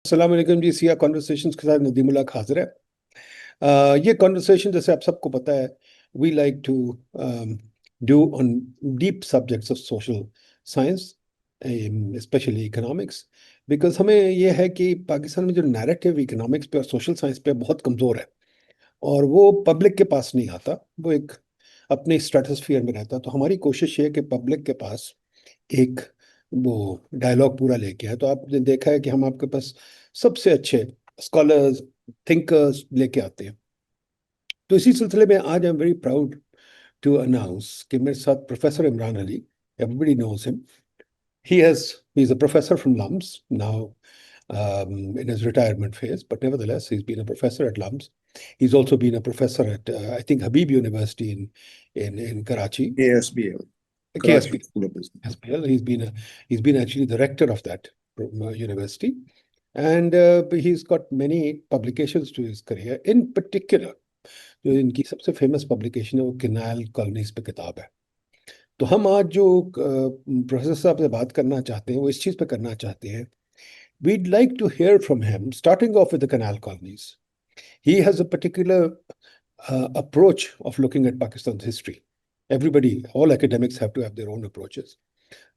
अस्सलाम वालेकुम जी। सिया कॉन्वर्सेशंस के साथ नदीम उल हक हाजिर है। ये कॉन्वर्सेशन जैसे आप सबको पता है, we like to do on deep subjects of social science, specially economics, because हमें ये है कि पाकिस्तान में जो नैरेटिव इकोनॉमिक्स पे और सोशल साइंस पे बहुत कमज़ोर है और वो पब्लिक के पास नहीं आता, वो एक अपने स्ट्रेटोस्फीयर में रहता। तो हमारी कोशिश ये है कि पब्लिक के पास एक वो डायलॉग पूरा लेके आए। तो आपने देखा है कि हम आपके पास सबसे अच्छे स्कॉलर्स, थिंकर्स लेके आते हैं। तो इसी सिलसिले में आज I am very proud to announce कि मेरे साथ professor Imran Ali, everybody knows him, he is a professor from LUMS now, in his retirement phase, but nevertheless he's been a professor at LUMS. He's also been a professor at I think Habib University in Karachi. KSBL, KSB. Karachi School of Business. SPL. He's been actually the rector of that university, and he's got many publications to his career. In particular, जो इनकी सबसे famous publication है वो canal colonies पे किताब है। तो हम आज जो प्रोफेसर साहब से बात करना चाहते हैं वो इस चीज़ पे करना चाहते हैं। We'd like to hear from him, starting off with the canal colonies. He has a particular approach of looking at Pakistan's history. Everybody, all academics have to have their own approaches.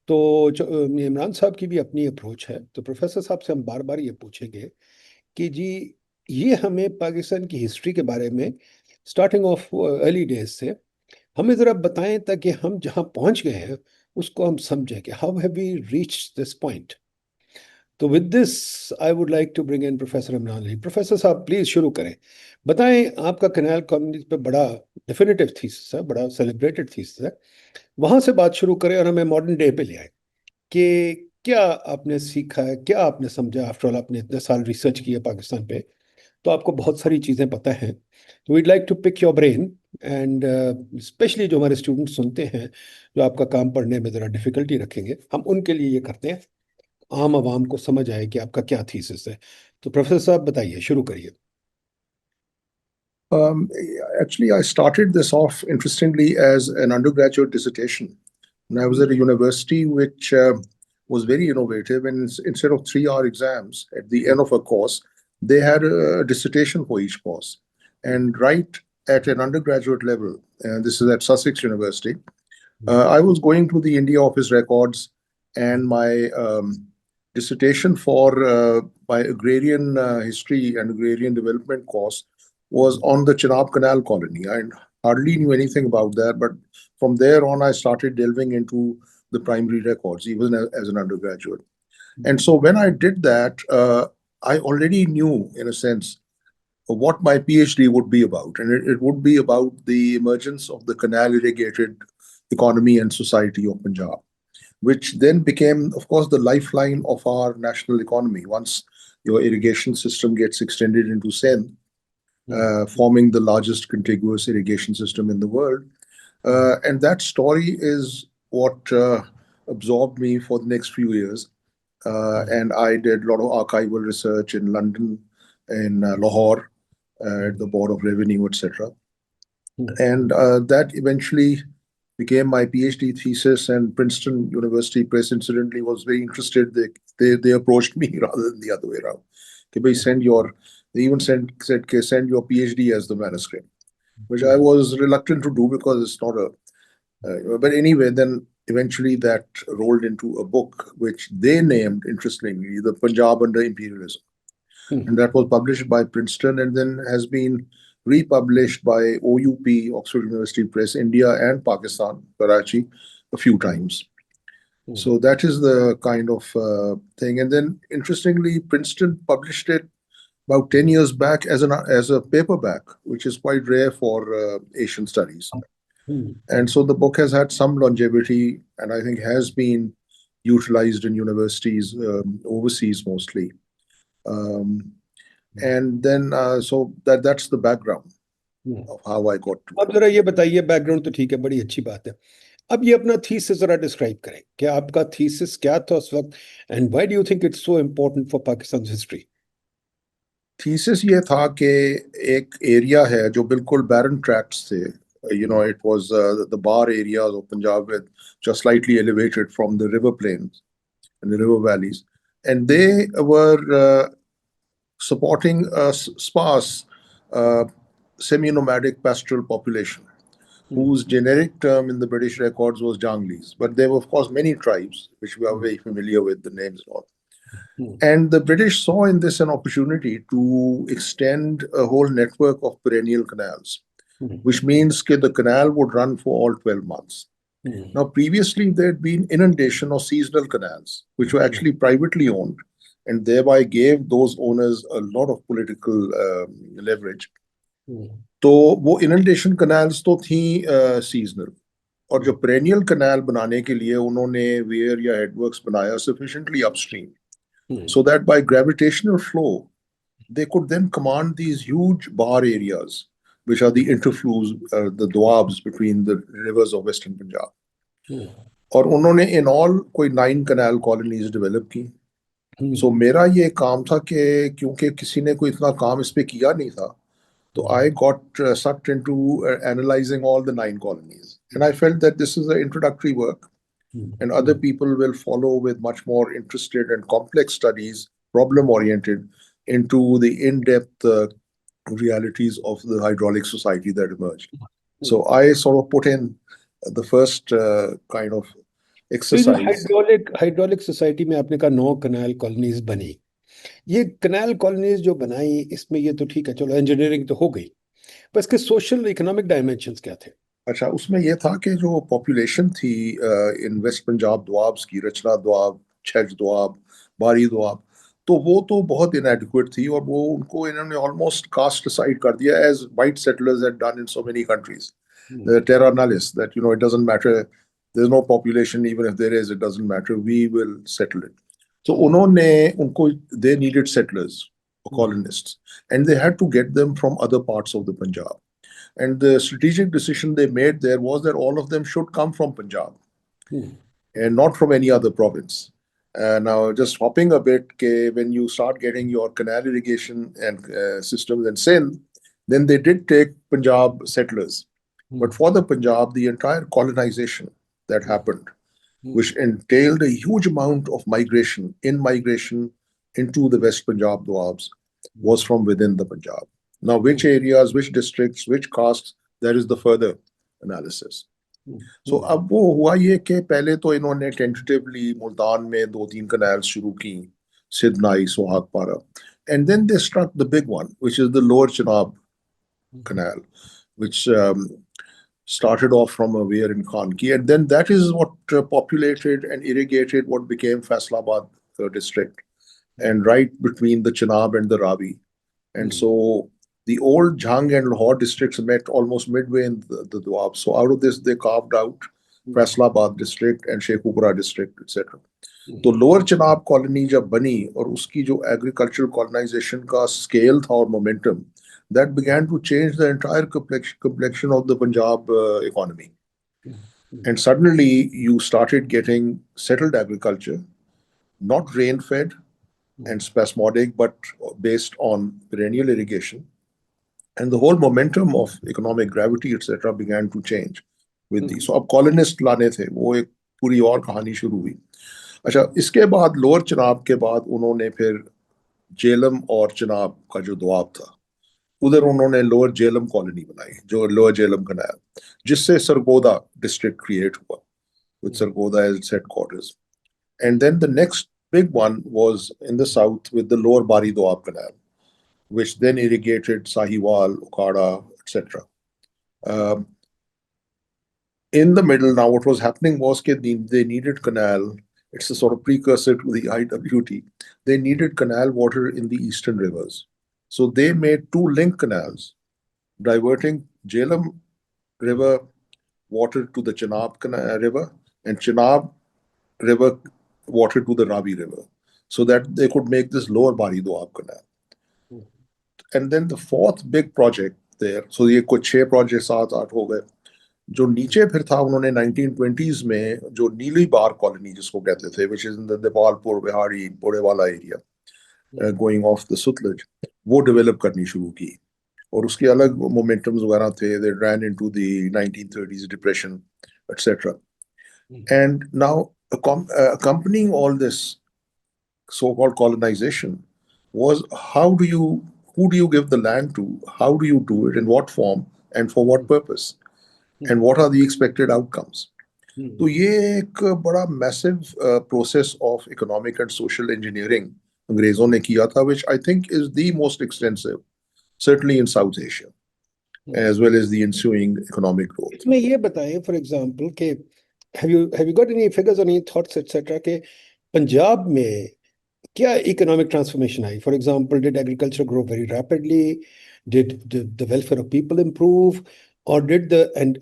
तो इमरान साहब की भी अपनी approach है। तो professor साहब से हम बार बार ये पूछेंगे कि जी ये हमें पाकिस्तान की हिस्ट्री के बारे में स्टार्टिंग ऑफ अर्ली डेज से हमें ज़रा बताएं, ताकि हम जहाँ पहुँच गए हैं उसको हम समझें कि how have we reached this point. तो with this I would like to bring in professor Imran Ali. Professor साहब प्लीज़ शुरू करें, बताएं आपका कैनाल कॉलोनीज पे बड़ा डेफिनेटिव थीसिस है, बड़ा सेलिब्रेटेड थीसिस है, वहाँ से बात शुरू करें और हमें मॉडर्न डे पे ले आए कि क्या आपने सीखा है, क्या आपने समझा। आफ्टर ऑल आपने इतने साल रिसर्च किया पाकिस्तान पे, तो आपको बहुत सारी चीज़ें पता हैं। तो we'd like to pick your brain and specially जो हमारे स्टूडेंट्स सुनते हैं जो आपका काम पढ़ने में ज़रा डिफ़िकल्टी रखेंगे, हम उनके लिए ये करते हैं, आम आवाम को समझ आए कि आपका क्या थीसिस है। तो प्रोफेसर साहब बताइए, शुरू करिए। Actually, I started this off interestingly as an undergraduate dissertation. And I was at a university which was very innovative, and instead of 3-hour exams at the end of a course, they had a dissertation for each course. And right at an undergraduate level, and this is at Sussex University, I was going through the India Office records, and my dissertation for my agrarian history and agrarian development course was on the Chenab Canal colony. I hardly knew anything about that, but from there on, I started delving into the primary records, even as an undergraduate. And so when I did that, I already knew, in a sense, what my PhD would be about. And it would be about the emergence of the canal irrigated economy and society of Punjab, which then became, of course, the lifeline of our national economy once your irrigation system gets extended into Sindh, forming the largest contiguous irrigation system in the world. And that story is what absorbed me for the next few years. And I did a lot of archival research in London, in Lahore, at the Board of Revenue, etc. And that eventually became my PhD thesis, and Princeton University Press incidentally was very interested. They approached me rather than the other way around. They even said, send your PhD as the manuscript, which I was reluctant to do because it's not but anyway, then eventually that rolled into a book which they named, interestingly, The Punjab Under Imperialism. And that was published by Princeton and then has been republished by OUP, Oxford University Press, India and Pakistan, Karachi, a few times. So that is the kind of thing. And then interestingly, Princeton published it about 10 years back as a paperback, which is quite rare for Asian studies. And so the book has had some longevity and I think has been utilized in universities overseas mostly. And then so that's the background of how I got to अब जरा ये बताइए, background तो ठीक है, बड़ी अच्छी बात है। अब ये अपना थीसिस जरा डिस्क्राइब करें कि आपका थीसिस क्या था उस वक्त, and why do you think it's so important for Pakistan history. Thesis ये था कि एक एरिया है जो बिल्कुल बैरन ट्रैक्ट्स थे. It was the bar areas of Punjab, with just slightly elevated from the river plains and the river valleys. And they were supporting a sparse, uh, semi-nomadic pastoral population, whose generic term in the British records was Janglis. But there were, of course, many tribes, which we are very familiar with, the names and all. And the British saw in this an opportunity to extend a whole network of perennial canals, which means that the canal would run for all 12 months. Now, previously, there had been inundation or seasonal canals, which were actually privately owned and thereby gave those owners a lot of political leverage. तो वो inundation canals तो थी seasonal, और जो perennial canal बनाने के लिए उन्होंने weir या headworks बनाया sufficiently upstream, so that by gravitational flow they could then command these huge bar areas, which are the interflows, the doabs between the rivers of Western Punjab. और उन्होंने in all कोई 9 canal colonies develop की. So मेरा ये काम था कि क्योंकि किसी ने कोई इतना काम इस पे किया नहीं था, so I got sucked into analyzing all the 9 colonies. And I felt that this is an introductory work, and other people will follow with much more interested and complex studies, problem-oriented, into the in-depth realities of the hydraulic society that emerged. So I sort of put in the first kind of exercise. Hydraulic society में आपने कहा 9 कनाल colonies बनी, ये कनाल colonies जो बनाई, इसमें ये तो ठीक है, चलो इंजीनियरिंग तो हो गई, पर इसके सोशल इकोनॉमिक डायमेंशंस क्या थे? अच्छा, उसमें यह था कि जो पॉपुलेशन थी इन वेस्ट पंजाब द्वाब्स की, रचना द्वाब, छज द्वाब, बारी द्वाब, तो वो तो बहुत इनएडिक्वेट थी, और वो उनको इन्होंने ऑलमोस्ट कास्ट डिसाइड कर दिया, as white settlers had done in so many countries, terra nullis, that it doesn't matter, there's no population, even if there is, it doesn't matter, we will settle it. So they needed settlers or colonists, and they had to get them from other parts of the Punjab. And the strategic decision they made there was that all of them should come from Punjab and not from any other province. Now, just hopping a bit, when you start getting your canal irrigation and systems in Sindh, then they did take Punjab settlers. But for the Punjab, the entire colonization that happened, which entailed a huge amount of migration into the West Punjab Doabs, was from within the Punjab. Now, which areas, which districts, which castes, that is the further analysis. So अब वो हुआ ये कि पहले तो इन्होंने tentatively Multan में 2-3 canals शुरू की, सिद्धनाई, सोहागपारा, and then they struck the big one, which is the Lower Chenab Canal, which started off from a weir in Khanki, and then that is what populated and irrigated what became Faisalabad district, and right between the Chenab and the Ravi. And so the old Jhang and Lahore districts met almost midway in the Doab. So out of this, they carved out Faisalabad district and Sheikhupura district, etc. तो lower Chenab colony जब बनी और उसकी जो agricultural colonisation का scale था और momentum, that began to change the entire complexion of the Punjab economy. And suddenly you started getting settled agriculture, not rain-fed and spasmodic, but based on perennial irrigation. And the whole momentum of economic gravity, etc., began to change with these. So अब colonist लाने थे, वो एक पूरी और कहानी शुरू हुई. अच्छा, इसके बाद लोअर चनाब के बाद उन्होंने फिर जेलम और चनाब का जो दुआब था, उधर उन्होंने लोअर जेलम कॉलोनी बनाई, जो लोअर जेलम कनाल, जिससे सरगोदा डिस्ट्रिक्ट क्रिएट हुआ, with Sargodha as its headquarters. And then the next big one was in the south with the lower Bari Doab Canal, which then irrigated Sahiwal, Okada, etc. In the middle, now what was happening was that they needed canal. It's a sort of precursor to the IWT. They needed canal water in the eastern rivers. So they made 2 link canals, diverting Jhelum River water to the Chenab River and Chenab River water to the Ravi River, so that they could make this lower Bari Doab Canal. And then the 4th big project there, so ये कुछ 6 projects 7-8 हो गए. जो नीचे फिर था, उन्होंने 1920s में जो नीली बार कॉलोनी जिसको कहते थे, which is in the Depalpur, Bihari, Bodewala area, going off the Sutlej, वो डेवलप करनी शुरू की. और उसके अलग मोमेंटम्स वगैरह थे. They ran into the 1930s depression, etc. And now accompanying all this so-called colonization was who do you give the land to, how do you do it, in what form, and for what purpose, and what are the expected outcomes. तो ये एक बड़ा massive process of economic and social engineering अंग्रेजों ने किया था, which I think is the most extensive, certainly in South Asia, as well as the ensuing economic growth. इसमें ये बताएं, फॉर एग्जांपल कि have you got any figures or any thoughts etc कि पंजाब में क्या इकोनॉमिक ट्रांसफॉर्मेशन आई? For example, did agriculture grow very rapidly? Did the welfare of people improve? और did the end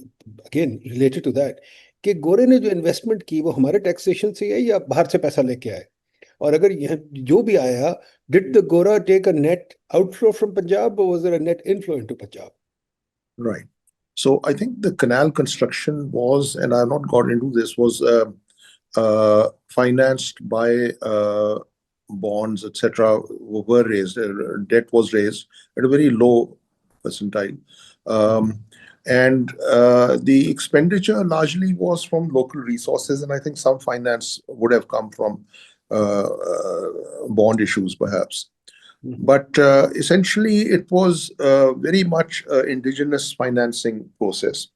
again related to that कि गोरे ने जो investment की वो हमारे टैक्सेशन से है या बाहर से पैसा लेके आए? और अगर यह जो भी आया, डिड द गोरा take a net outflow from Punjab और was there a net inflow into Punjab? Right. So I think the canal construction was, and I have not got into this, was financed by bonds, etc. were raised. Debt was raised at a very low percentile. And the expenditure largely was from local resources, and I think some finance would have come from bond issues, perhaps. But essentially, it was very much an indigenous financing process.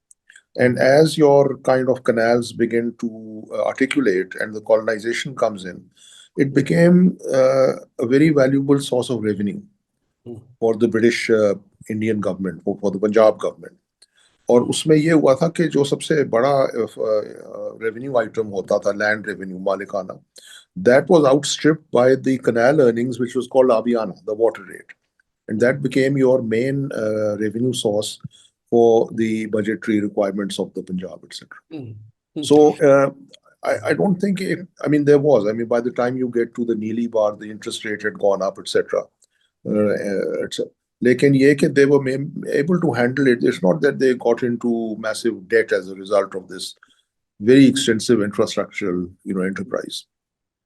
And as your kind of canals begin to articulate and the colonization comes in, it became a very valuable source of revenue for the British Indian government, for the Punjab government. और उसमें ये हुआ था कि जो सबसे बड़ा revenue item होता था, लैंड रेवेन्यू, मालिकाना, that was outstripped by the canal earnings, which was called Abiana, the water rate. And that became your main revenue source for the budgetary requirements of the Punjab, etc. So I don't think, I mean, there was, I mean, by the time you get to the Neely bar, the interest rate had gone up, etc. Lekin ye ke they were able to handle it. It's not that they got into massive debt as a result of this very extensive infrastructural, enterprise.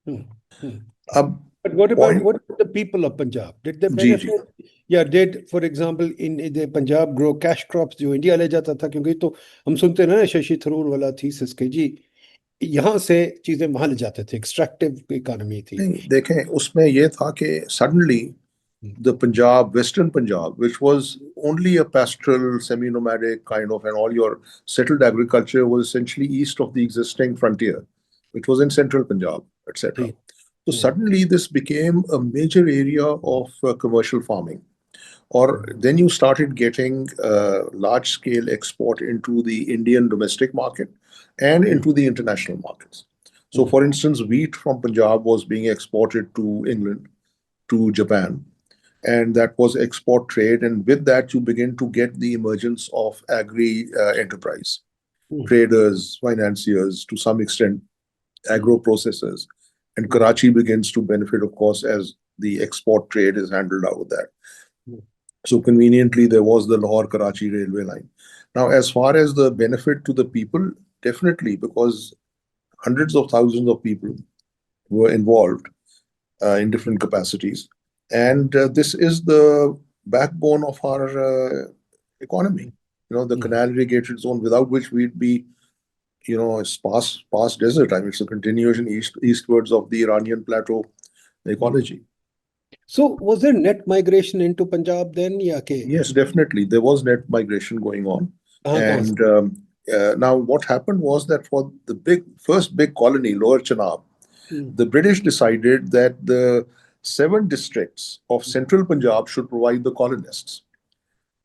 But what about the people of Punjab? Did they benefit? Yeah, did, for example, in the Punjab grow cash crops जो India ले जाता था? क्योंकि तो हम सुनते ना शशि थरूर वाला thesis के जी यहाँ से चीजें वहां ले जाते थे, एक्सट्रैक्टिव इकोनॉमी थी. देखें, उसमें ये था कि suddenly the Punjab, Western Punjab, which was only a pastoral, semi-nomadic kind of, and all your settled agriculture was essentially east of the existing frontier. It was in central Punjab, etc. So suddenly this became a major area of commercial farming. Or then you started getting large-scale export into the Indian domestic market and into the international markets. So for instance, wheat from Punjab was being exported to England, to Japan, and that was export trade. And with that, you begin to get the emergence of agri-enterprise, traders, financiers, to some extent, agro-processors. And Karachi begins to benefit, of course, as the export trade is handled out of that. So conveniently, there was the Lahore-Karachi railway line. Now, as far as the benefit to the people, definitely, because hundreds of thousands of people were involved in different capacities. And this is the backbone of our economy. The canal irrigated zone, without which we'd be, sparse desert. I mean, it's a continuation eastwards of the Iranian plateau ecology. So was there net migration into Punjab then? Yes, definitely. There was net migration going on. And now what happened was that for the first big colony, Lower Chenab, the British decided that the 7 districts of central Punjab should provide the colonists.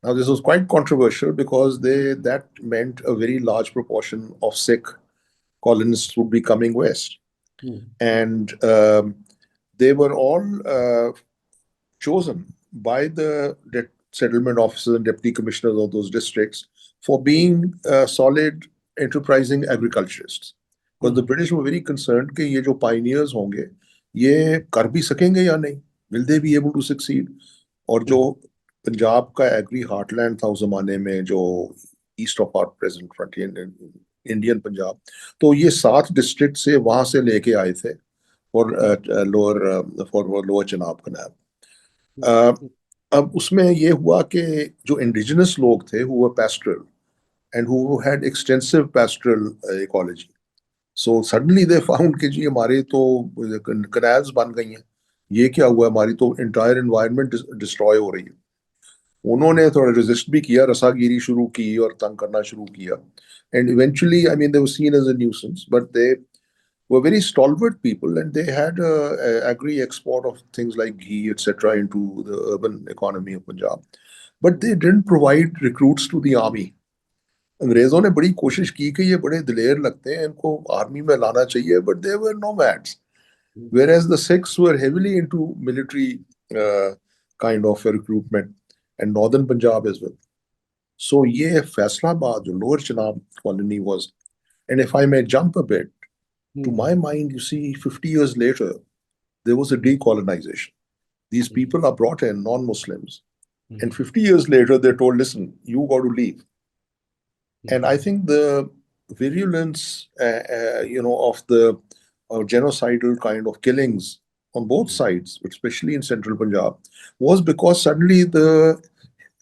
Now, this was quite controversial because that meant a very large proportion of Sikh colonists would be coming west. And they were all chosen by the settlement officers and deputy commissioners of those districts for being solid, enterprising agriculturists. Because the British were very concerned that ये जो pioneers होंगे, ये कर भी सकेंगे या नहीं? Will they be able to succeed? और जो पंजाब का एग्री हार्टलैंड था उस जमाने में, जो east of our present frontier Indian Punjab, तो ये 7 डिस्ट्रिक्ट से वहां से लेके आए थे फॉर लोअर चेनाब कनाल. अब उसमें ये हुआ कि जो इंडिजिनस लोग थे who were pastoral and who had extensive pastoral ecology, so suddenly they found कि जी हमारे तो canals बन गई हैं, ये क्या हुआ, हमारी तो इंटायर एनवायरनमेंट डिस्ट्रॉय हो रही है। उन्होंने थोड़ा रेजिस्ट भी किया, रसागिरी शुरू की और तंग करना शुरू किया, and eventually I mean they were seen as a nuisance, but they were very stalwart people, and they had a agri export of things like ghee, etc., into the urban economy of Punjab. But they didn't provide recruits to the army. अंग्रेजों ने बड़ी कोशिश की कि ये बड़े दिलेर लगते हैं, इनको आर्मी में लाना चाहिए, but they were nomads. Whereas the Sikhs were heavily into military kind of recruitment, and northern Punjab as well. So ये फैसलाबाद जो lower Chenab colony was, and if I may jump a bit, to my mind, you see, 50 years later, there was a decolonization. These people are brought in, non-Muslims, and 50 years later, they're told, listen, you got to leave. And I think the virulence, of the genocidal kind of killings on both sides, especially in central Punjab, was because suddenly the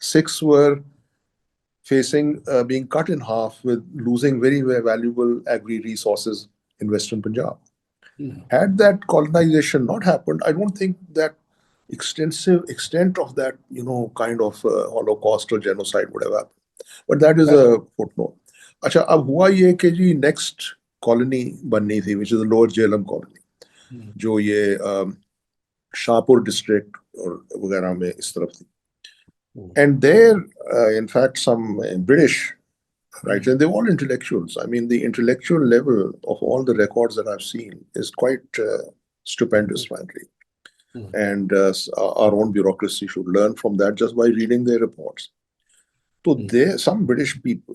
Sikhs were facing being cut in half with losing very, very valuable agri resources in Western Punjab. Had that colonization not happened, I don't think that extensive extent of that, kind of Holocaust or genocide would have happened. But that is a footnote. अच्छा, अब हुआ ये कि जी next colony बननी थी, which is lower Jhelum colony, जो ये Shahpur district और वगैरह में इस तरफ थी. And there, in fact, some British, right, and they're all intellectuals. I mean, the intellectual level of all the records that I've seen is quite stupendous, frankly. And our own bureaucracy should learn from that just by reading their reports. So there, some British people,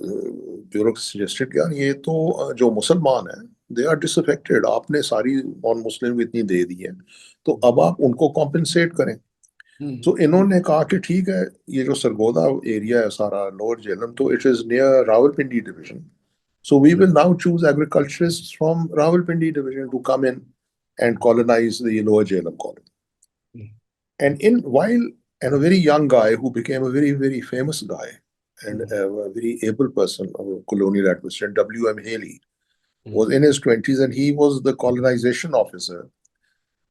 bureaucracy suggested, यार ये तो जो मुसलमान हैं, they are disaffected. आपने सारी non-Muslim को इतनी दे दी है, तो अब आप उनको compensate करें. तो इन्होंने कहा कि ठीक है, ये जो सरगोदा एरिया है सारा लोअर जेलम, तो it is near Rawalpindi division, so we will now choose agriculturists from Rawalpindi division to come in and colonize the Lower Jhelum colony. And and a very young guy who became a very, very famous guy and a very able person of colonial administration, W.M. Haley, was in his 20s, and he was the colonization officer.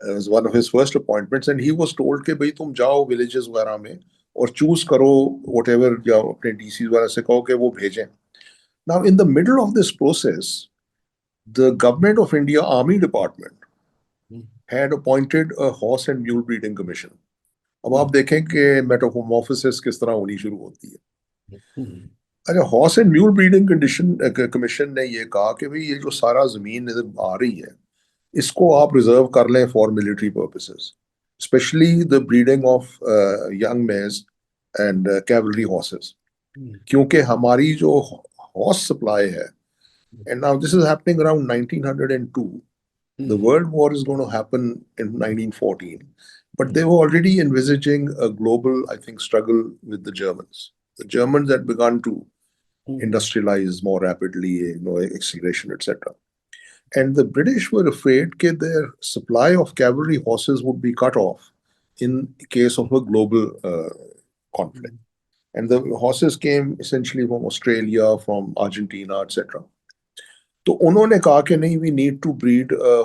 It was one of his first appointments, and he was told कि भाई तुम जाओ villages वगैरह में और choose करो whatever, जाओ अपने DCs वगैरह से कहो कि वो भेजें. Now, in the middle of this process, the government of India Army Department had appointed a horse and mule breeding commission. अब आप देखें कि metamorphosis किस तरह होनी शुरू होती है. अच्छा, horse and mule breeding commission ने ये कहा कि भाई ये जो सारा जमीन इधर आ रही है, इसको आप रिजर्व कर लें for military purposes, specially the breeding of young mares and cavalry horses, क्योंकि हमारी जो हॉर्स सप्लाई है, and now this is happening around 1902, the world war is going to happen in 1914, but they were already envisaging a global, I think, struggle with the Germans. The Germans had begun to industrialize more rapidly, acceleration, etc. And the British were afraid that their supply of cavalry horses would be cut off in case of a global conflict. And the horses came essentially from Australia, from Argentina, etc. तो उन्होंने कहा कि नहीं, we need to breed a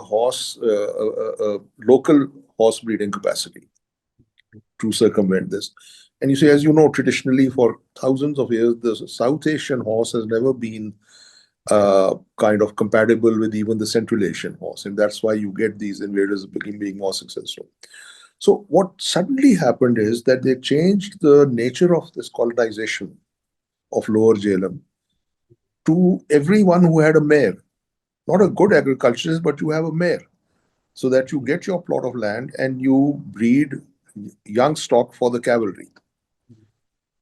local horse breeding capacity to circumvent this. And you see, as you know, traditionally for thousands of years, the South Asian horse has never been kind of compatible with even the Central Asian horse, and that's why you get these invaders being more successful. So what suddenly happened is that they changed the nature of this colonization of Lower Jhelum to everyone who had a mare, not a good agriculturist, but you have a mare, so that you get your plot of land and you breed young stock for the cavalry.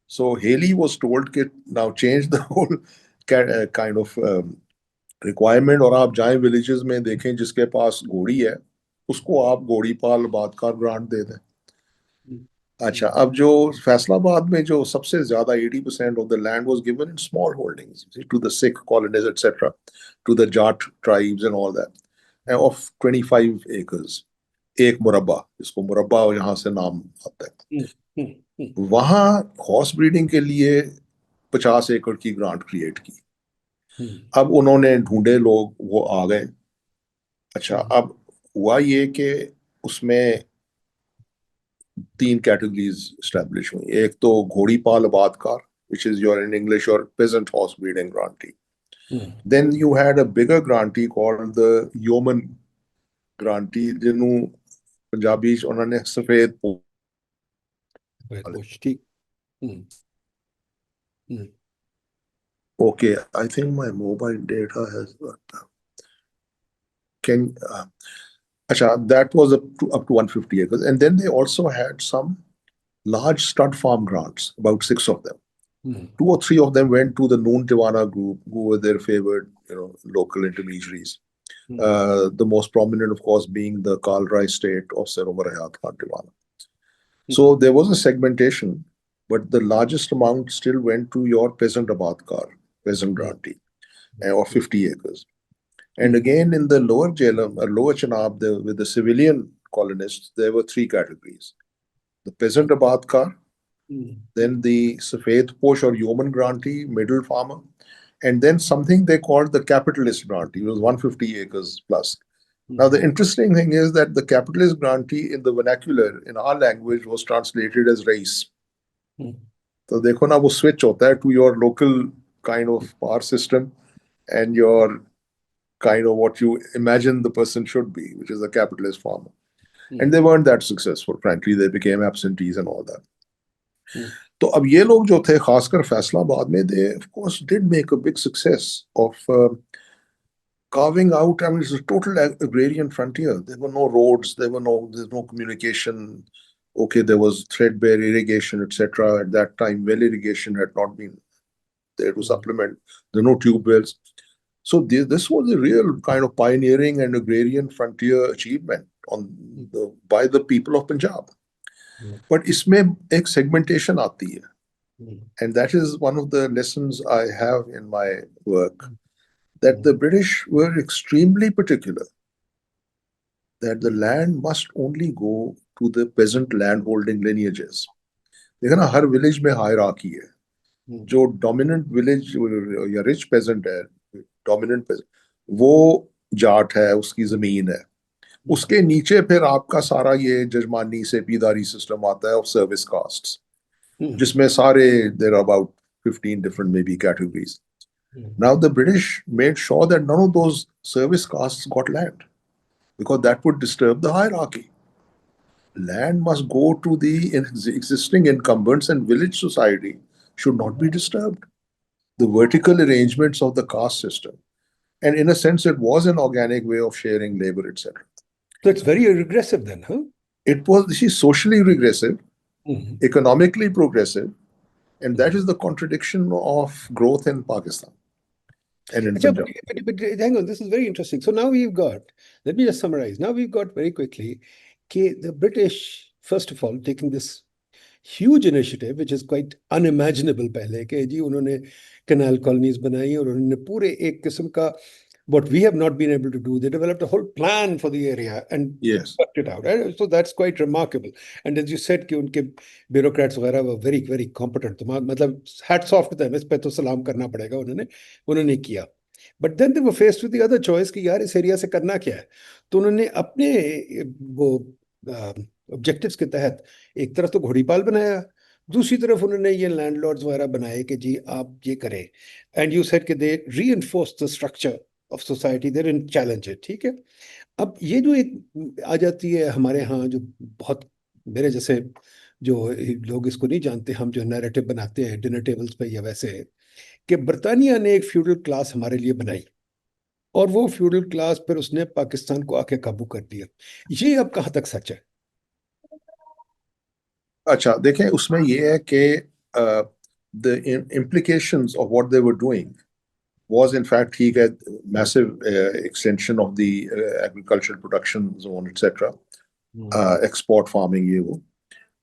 So Haley was told that now change the whole kind of requirement, और आप जाएं villages में देखें जिसके पास घोड़ी है, उसको आप घोड़ी पाल बादकार ग्रांट दे दें. अच्छा, अब जो फैसलाबाद में जो सबसे ज्यादा 80% of the land was given in small holdings to the Sikh colonies, etc., to the Jat tribes and all that, and of 25 acres, एक मुरब्बा, जिसको मुरब्बा यहाँ से नाम आता है, वहां हॉर्स ब्रीडिंग के लिए 50 एकड़ की ग्रांट क्रिएट की. अब उन्होंने ढूंढे लोग, वो आ गए. अच्छा, अब हुआ ये कि उसमें तीन categories established हुई. एक तो घोड़ी पाल आबादकार, which is your in English your peasant horse breeding grantee. Then you had a bigger grantee called the yeoman grantee, ਜਿਹਨੂੰ ਪੰਜਾਬੀ ਚ ਉਹਨਾਂ ਨੇ ਸਫੇਦ पोश ठीक Okay, I think my mobile data has got can that was up to 150 acres. And then they also had some large stud farm grants, about 6 of them. 2 or 3 of them went to the Noon Tiwana group, who were their favored, local intermediaries. The most prominent, of course, being the Kalrai state of Sarovar Hayat Khan Tiwana. So there was a segmentation, but the largest amount still went to your peasant abadkar, peasant grantee, or 50 acres. And again, in the lower Jhelum or lower Chenab, with the civilian colonists, there were 3 categories: the peasant abadkar, then the Safed Posh or yeoman grantee, middle farmer, and then something they called the capitalist grantee. It was 150 acres plus. Now, the interesting thing is that the capitalist grantee in the vernacular, in our language, was translated as Rais. So, dekho na, wo switch hota hai to your local kind of power system and your kind of what you imagine the person should be, which is a capitalist farmer. And they weren't that successful, frankly. They became absentees and all that. तो अब ये लोग जो थे, खासकर फैसलाबाद में, they of course did make a big success of carving out. I mean, it's a total agrarian frontier. There were no roads, there's no communication. Okay, there was threadbare irrigation, etc. At that time, well irrigation had not been there to supplement. There were no tube wells. So this was a real kind of pioneering and agrarian frontier achievement by the people of Punjab. But इसमें एक segmentation आती है. And that is one of the lessons I have in my work, that the British were extremely particular that the land must only go to the peasant landholding lineages. देखा ना, हर village में hierarchy है. जो dominant village या rich peasant है, dominant peasant, वो जाट है, उसकी जमीन है. उसके नीचे फिर आपका सारा ये जजमानी सेपीदारी सिस्टम आता है of service castes, जिसमें सारे there are about 15 different maybe categories. Now the British made sure that none of those service castes got land, because that would disturb the hierarchy. Land must go to the existing incumbents, and village society should not be disturbed. The vertical arrangements of the caste system. And in a sense, it was an organic way of sharing labor, etc. So it's very regressive then, huh? It was socially regressive, economically progressive, and that is the contradiction of growth in Pakistan. And in Punjab. But hang on, this is very interesting. So now we've got, let me just summarize. Now we've got very quickly, the British, first of all, taking this huge initiative, which is quite unimaginable पहले, कि जी उन्होंने canal colonies बनाई और उन्होंने पूरे एक किस्म का, what we have not been able to do, they developed a whole plan for the area and worked it out. Right? So that's quite remarkable. And as you said, कि उनके bureaucrats वगैरह were very, very competent. तो मतलब hats off to them, इस पे तो सलाम करना पड़ेगा, उन्होंने किया. But then they were faced with the other choice कि यार इस एरिया से करना क्या है. तो उन्होंने अपने वो ऑब्जेक्टिव्स के तहत एक तरफ तो घोड़ीपाल बनाया, दूसरी तरफ उन्होंने ये लैंडलॉर्ड्स वगैरह बनाए कि जी आप ये करें. एंड यू सेड कि they reinforce the structure of society, they didn't challenge it. ठीक है, अब ये जो एक आ जाती है हमारे यहाँ, जो बहुत मेरे जैसे जो लोग इसको नहीं जानते, हम जो नैरेटिव बनाते हैं डिनर टेबल्स पे या वैसे, कि बर्तानिया ने एक फ्यूडल क्लास हमारे लिए बनाई और वो फ्यूडल क्लास फिर उसने पाकिस्तान को आके काबू कर दिया. ये अब कहाँ तक सच है? अच्छा, देखें, उसमें ये है कि the implications of what they were doing was in fact he had massive extension of the agricultural production zone, etc. Export farming, ye wo.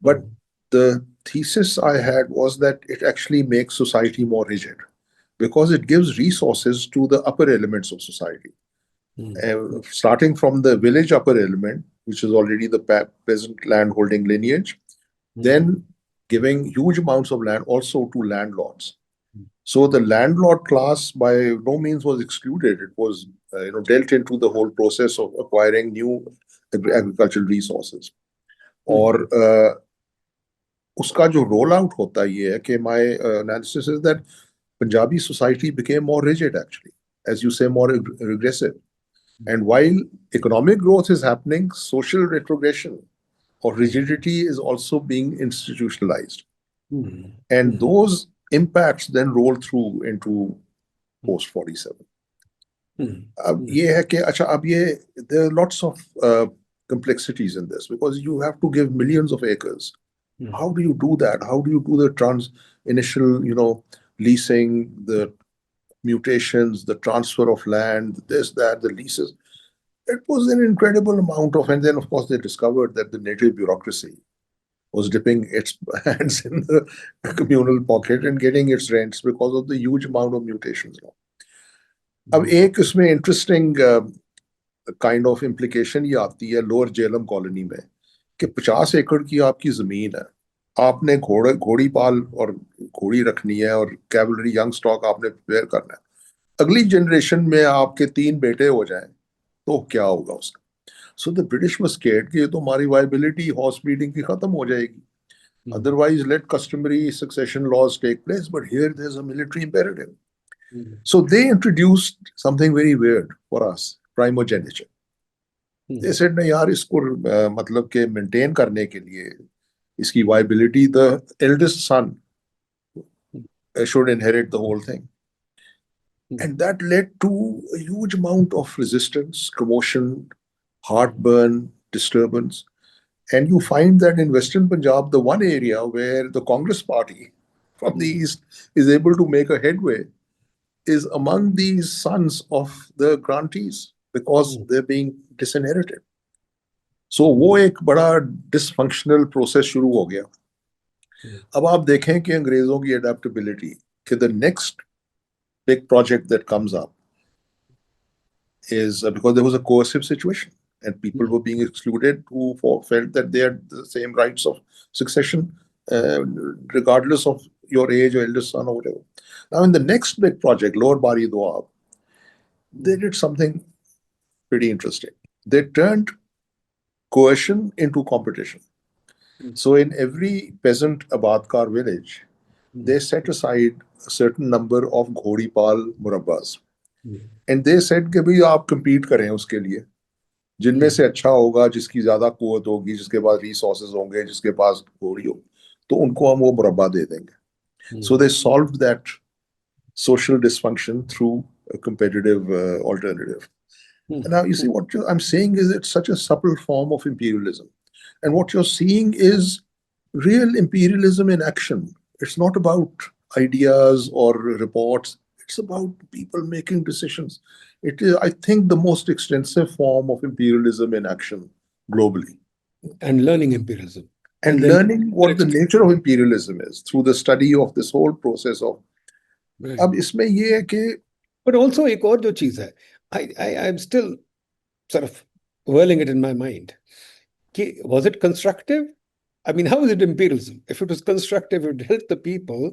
But the thesis I had was that it actually makes society more rigid, because it gives resources to the upper elements of society. Starting from the village upper element, which is already the peasant land holding lineage, then giving huge amounts of land also to landlords. So the landlord class by no means was excluded. It was dealt into the whole process of acquiring new agricultural resources. और उसका जो roll out होता ये है कि my analysis is that Punjabi society became more rigid, actually, as you say, more regressive. And while economic growth is happening, social retrogression or rigidity is also being institutionalized. And those impacts then roll through into post-47. अब ये है कि अच्छा अब ये there are lots of complexities in this because you have to give millions of acres. How do you do that? How do you do the initial, leasing, the mutations, the transfer of land, this, that, the leases? It was an incredible amount of, and then of course they discovered that the native bureaucracy was dipping its hands in the communal pocket and getting its rents because of the huge amount of mutations. अब एक इसमें interesting kind of implication ये आती है lower Jhelum colony में कि 50 एकड़ की आपकी जमीन है, आपने घोड़ी पाल और घोड़ी रखनी है और कैवलरी यंग स्टॉक आपने प्रिपेयर करना है, अगली जनरेशन में आपके 3 बेटे हो जाएं तो क्या होगा उसका? So the British was scared कि ये तो हमारी वायबिलिटी हॉर्स ब्रीडिंग की खत्म हो जाएगी. Otherwise, let customary succession laws take place, but here there's a military imperative. So they introduced something very weird for us, primogeniture. They said, "नहीं यार, इसको मतलब के maintain करने के लिए इसकी viability, the eldest son should inherit the whole thing." And that led to a huge amount of resistance, commotion, heartburn, disturbance. And you find that in Western Punjab, the one area where the Congress party from the east is able to make a headway is among these sons of the grantees because they're being disinherited. So वो एक बड़ा dysfunctional process शुरू हो गया. अब आप देखें कि अंग्रेजों की adaptability कि the next big project that comes up is because there was a coercive situation and people were being excluded who felt that they had the same rights of succession regardless of your age or eldest son or whatever. Now in the next big project, Lower Bari Doab, they did something pretty interesting. They turned coercion into competition. So in every peasant Abadkar village, they set aside a certain number of Ghodipal Murabbas. And they said कि भाई आप compete करें उसके लिए, जिनमें से अच्छा होगा, जिसकी ज्यादा कुवत होगी, जिसके पास resources होंगे, जिसके पास घोड़ी हो, तो उनको हम वो मुरब्बा दे देंगे. So they solved that social dysfunction through a competitive alternative. Now you see what I'm saying is it's such a subtle form of imperialism. And what you're seeing is real imperialism in action. It's not about ideas or reports. It's about people making decisions. It is, I think, the most extensive form of imperialism in action globally. And learning imperialism. And learning what the nature of imperialism is through the study of this whole process of. अब इसमें ये है कि But also एक और जो चीज है, I'm still sort of whirling it in my mind. Was it constructive? I mean, how is it imperialism? If it was constructive, it helped the people,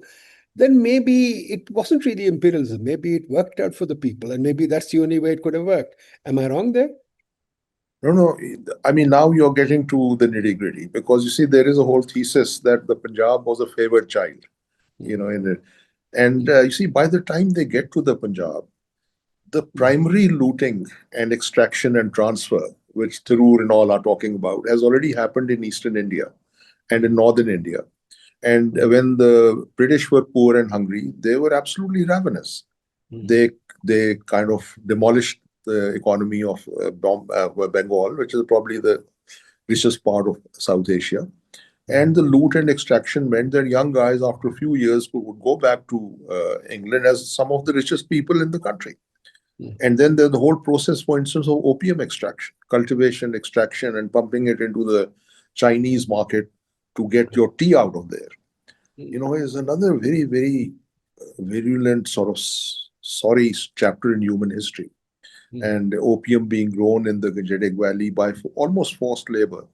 then maybe it wasn't really imperialism. Maybe it worked out for the people, and maybe that's the only way it could have worked. Am I wrong there? No. I mean, now you're getting to the nitty-gritty because you see, there is a whole thesis that the Punjab was a favored child, in it. And you see, by the time they get to the Punjab, the primary looting and extraction and transfer, which Tharoor and all are talking about, has already happened in Eastern India and in Northern India. And when the British were poor and hungry, they were absolutely ravenous. They kind of demolished the economy of Bengal, which is probably the richest part of South Asia. And the loot and extraction meant that young guys, after a few years, would go back to England as some of the richest people in the country. And then the whole process, for instance, of opium extraction, cultivation, extraction, and pumping it into the Chinese market to get your tea out of there, is another very, very virulent sort of sorry chapter in human history. And opium being grown in the Gangetic Valley by almost forced labor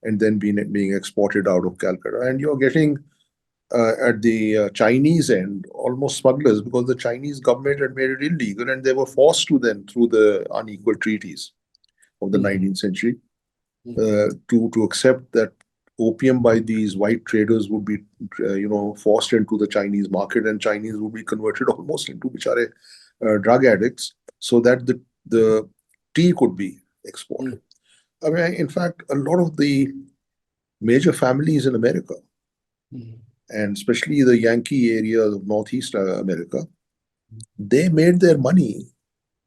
and then being exported out of Calcutta. And you're getting at the Chinese end almost smugglers because the Chinese government had made it illegal and they were forced to then through the unequal treaties of the 19th century to accept that opium by these white traders would be, forced into the Chinese market, and Chinese would be converted almost into bichare drug addicts, so that the tea could be exported. I mean, in fact, a lot of the major families in America, and especially the Yankee area of Northeast America, they made their money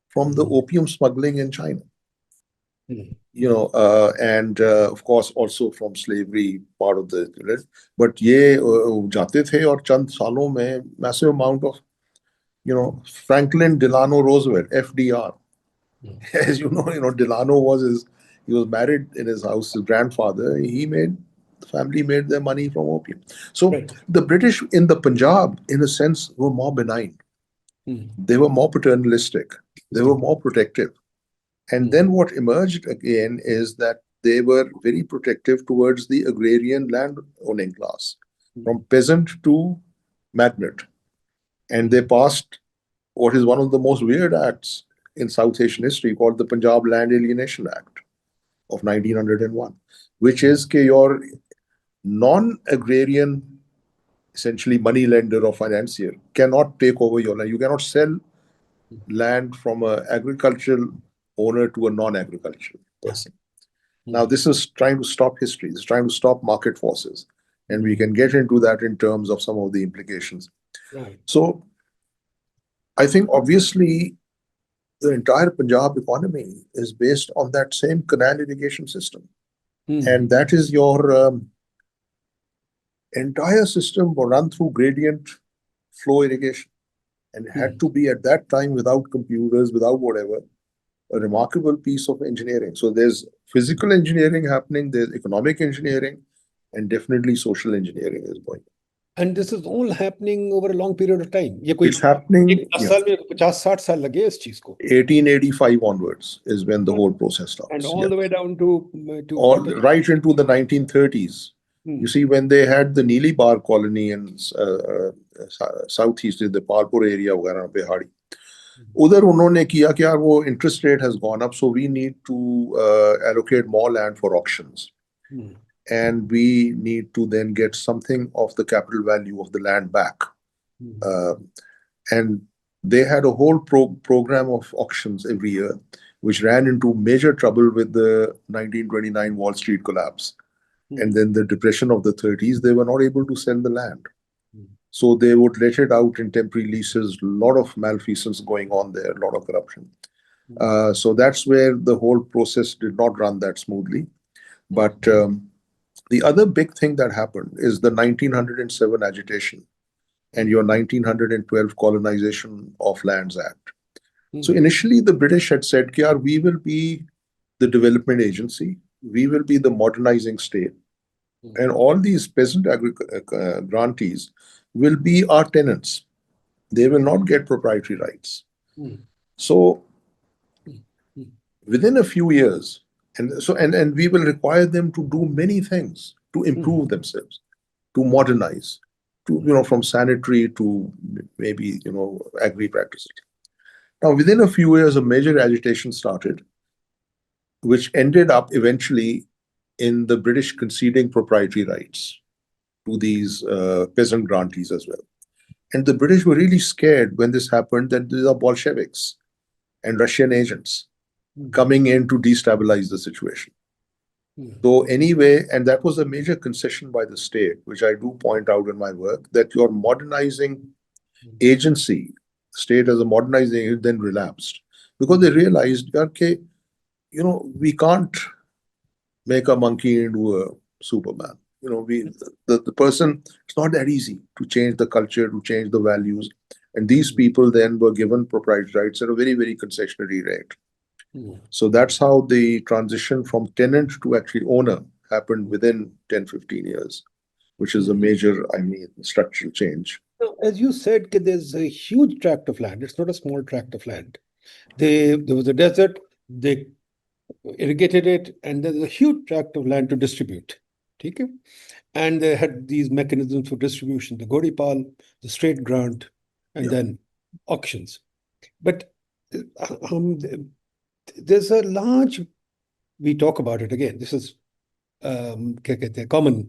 from the opium smuggling in China. And of course also from slavery part of the, but ये जाते थे और चंद सालों में massive amount of, Franklin Delano Roosevelt, FDR. As you know, Delano he was married in his house. His grandfather, the family made their money from opium. So the British in the Punjab, in a sense, were more benign. They were more paternalistic. They were more protective. And then what emerged again is that they were very protective towards the agrarian land owning class, from peasant to magnate. And they passed what is one of the most weird acts in South Asian history, called the Punjab Land Alienation Act of 1901, which is that your non-agrarian, essentially money lender or financier, cannot take over your land. You cannot sell land from an agricultural owner to a non-agricultural person. Now, this is trying to stop history. It's trying to stop market forces. And we can get into that in terms of some of the implications. So I think obviously the entire Punjab economy is based on that same canal irrigation system. And that is your entire system will run through gradient flow irrigation. And it had to be at that time, without computers, without whatever, a remarkable piece of engineering. So there's physical engineering happening, there's economic engineering, and definitely social engineering is going on. And this is all happening over a long period of time. It's happening. 1885 onwards is when the whole process starts. And all the way down to right into the 1930s. You see, when they had the Neeli Bar colony in southeast, the Palpur area, Bihari, उधर उन्होंने किया कि यार वो interest rate has gone up, so we need to allocate more land for auctions. And we need to then get something of the capital value of the land back. And they had a whole program of auctions every year, which ran into major trouble with the 1929 Wall Street collapse. And then the depression of the 30s, they were not able to sell the land. So they would let it out in temporary leases, a lot of malfeasance going on there, a lot of corruption. So that's where the whole process did not run that smoothly. But the other big thing that happened is the 1907 agitation and your 1912 Colonization of Lands Act. So initially the British had said, we will be the development agency, we will be the modernizing state, and all these peasant grantees will be our tenants. They will not get proprietary rights. So within a few years, and we will require them to do many things to improve themselves, to modernize, to from sanitary to maybe agri practices. Now, within a few years, a major agitation started, which ended up eventually in the British conceding proprietary rights to these peasant grantees as well. And the British were really scared when this happened that these are Bolsheviks and Russian agents coming in to destabilize the situation. So anyway, and that was a major concession by the state, which I do point out in my work, that your modernizing agency, state as a modernizing agent, then relapsed. Because they realized, okay, we can't make a monkey into a Superman. The person, it's not that easy to change the culture, to change the values. And these people then were given proprietary rights at a very, very concessionary rate. So that's how the transition from tenant to actually owner happened within 10, 15 years, which is a major, structural change. So, as you said, there's a huge tract of land. It's not a small tract of land. There was a desert, they irrigated it, and there's a huge tract of land to distribute. Okay? And they had these mechanisms for distribution, the Godipal, the straight grant, and then auctions. But there's a large, we talk about it again, this is क्या कहते हैं, common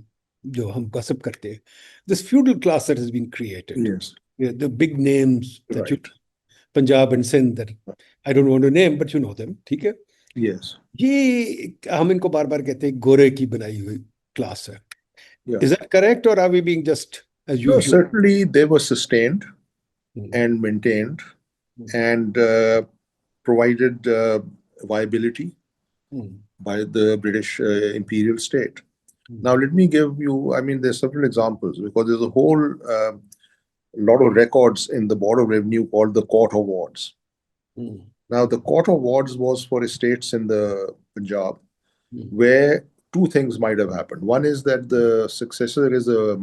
जो हम gossip करते हैं, this feudal class that has been created, Yes, the big names that you, right. Punjab and Sindh, that I don't want to name, but you know them, ठीक है? Yes, ये हम इनको बार बार कहते हैं गोरे की बनाई हुई क्लास है. yeah. Is that correct, or are we being just as No, usual? certainly they were sustained Hmm. and maintained Hmm. and provided viability Hmm. by the British imperial state. Hmm. Now, let me give you, I mean, there's several examples because there's a whole lot of records in the Board of Revenue called the Court of Wards. Hmm. Now, the Court of Wards was for estates in the Punjab Hmm. where two things might have happened. One is that the successor is a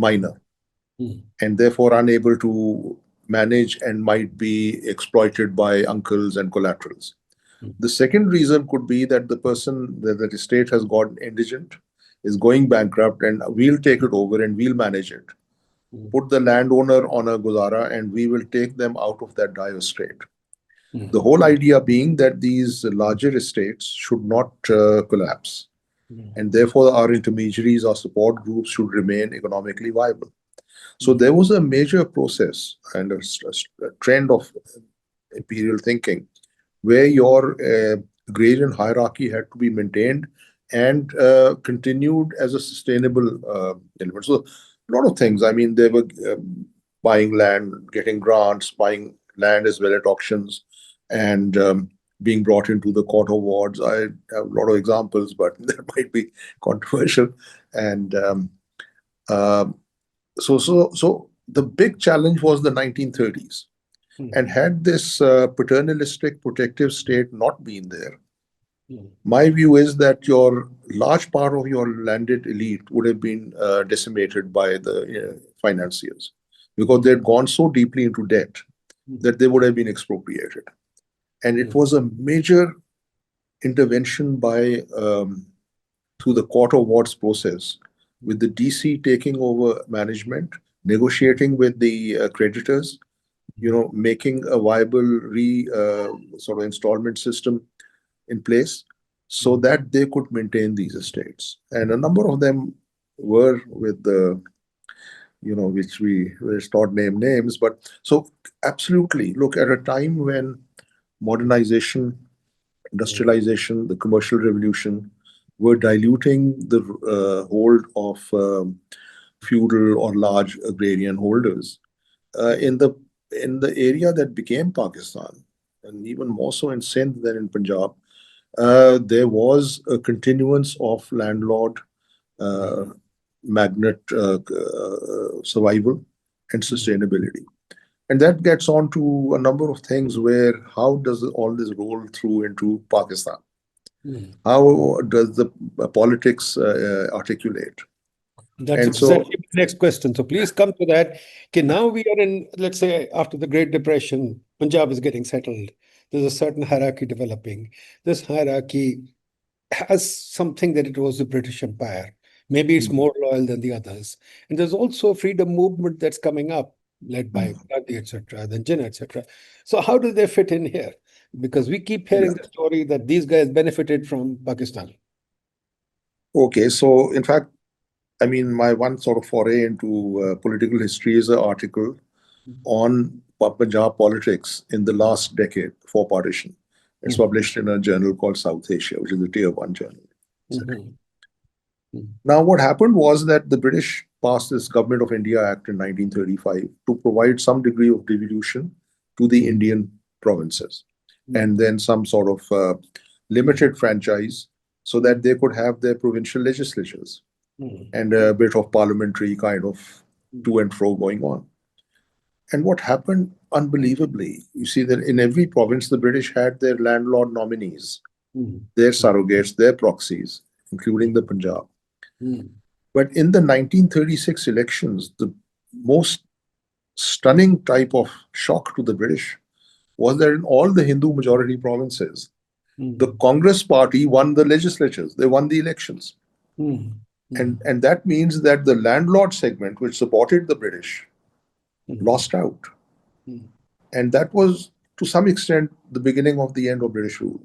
minor Hmm. and therefore unable to manage and might be exploited by uncles and collaterals. Hmm. The second reason could be that the person, that the state has gotten indigent, is going bankrupt, and we'll take it over and we'll manage it. Hmm. Put the landowner on a guzara and we will take them out of that dire state. Hmm. The whole idea being that these larger estates should not collapse, Hmm. and therefore our intermediaries, our support groups should remain economically viable. So Hmm. there was a major process and a trend of imperial thinking where your agrarian hierarchy had to be maintained and continued as a sustainable element. So a lot of things. I mean, they were buying land, getting grants, buying land as well at auctions, and being brought into the court of wards. I have a lot of examples, but that might be controversial. And uh, so the big challenge was the 1930s. Hmm. And had this paternalistic protective state not been there, Hmm. my view is that your large part of your landed elite would have been decimated by the financiers because they had gone so deeply into debt that they would have been expropriated. And it was a major intervention by through the court of wards process, with the DC taking over management, negotiating with the creditors, making a viable sort of installment system in place so that they could maintain these estates. And a number of them were with the, which we let's not name names, but so absolutely look at a time when modernization, industrialization, the commercial revolution were diluting the hold of feudal or large agrarian holders in the area that became Pakistan, and even more so in Sindh than in Punjab. There was a continuance of landlord uh, magnate survival and sustainability. And that gets on to a number of things where how does all this roll through into Pakistan? Hmm. How does the politics articulate? That's And so, exactly the next question. So please come to that. Okay, now we are in, let's say, after the Great Depression, Punjab is getting settled. There's a certain hierarchy developing. This hierarchy has something that it was the British Empire. Maybe it's more loyal than the others. And there's also a freedom movement that's coming up, led by Gandhi, etc., then Jinnah, etc. So how do they fit in here? Because we keep hearing the story that these guys benefited from Pakistan. okay, so in fact, I mean, my one sort of foray into political history is an article on Punjab politics in the last decade before partition. It's published in a journal called South Asia, which is a tier one journal. Mhm. Now, what happened was that the British passed this Government of India Act in 1935 to provide some degree of devolution to the Indian provinces, and then some sort of limited franchise so that they could have their provincial legislatures and a bit of parliamentary kind of to and fro going on. And what happened unbelievably, you see that in every province, the British had their landlord nominees, their surrogates, their proxies, including the Punjab. But in the 1936 elections, the most stunning type of shock to the British was that in all the Hindu majority provinces, the Congress party won the legislatures, they won the elections. And that means that the landlord segment, which supported the British, lost out. And that was, to some extent, the beginning of the end of British rule.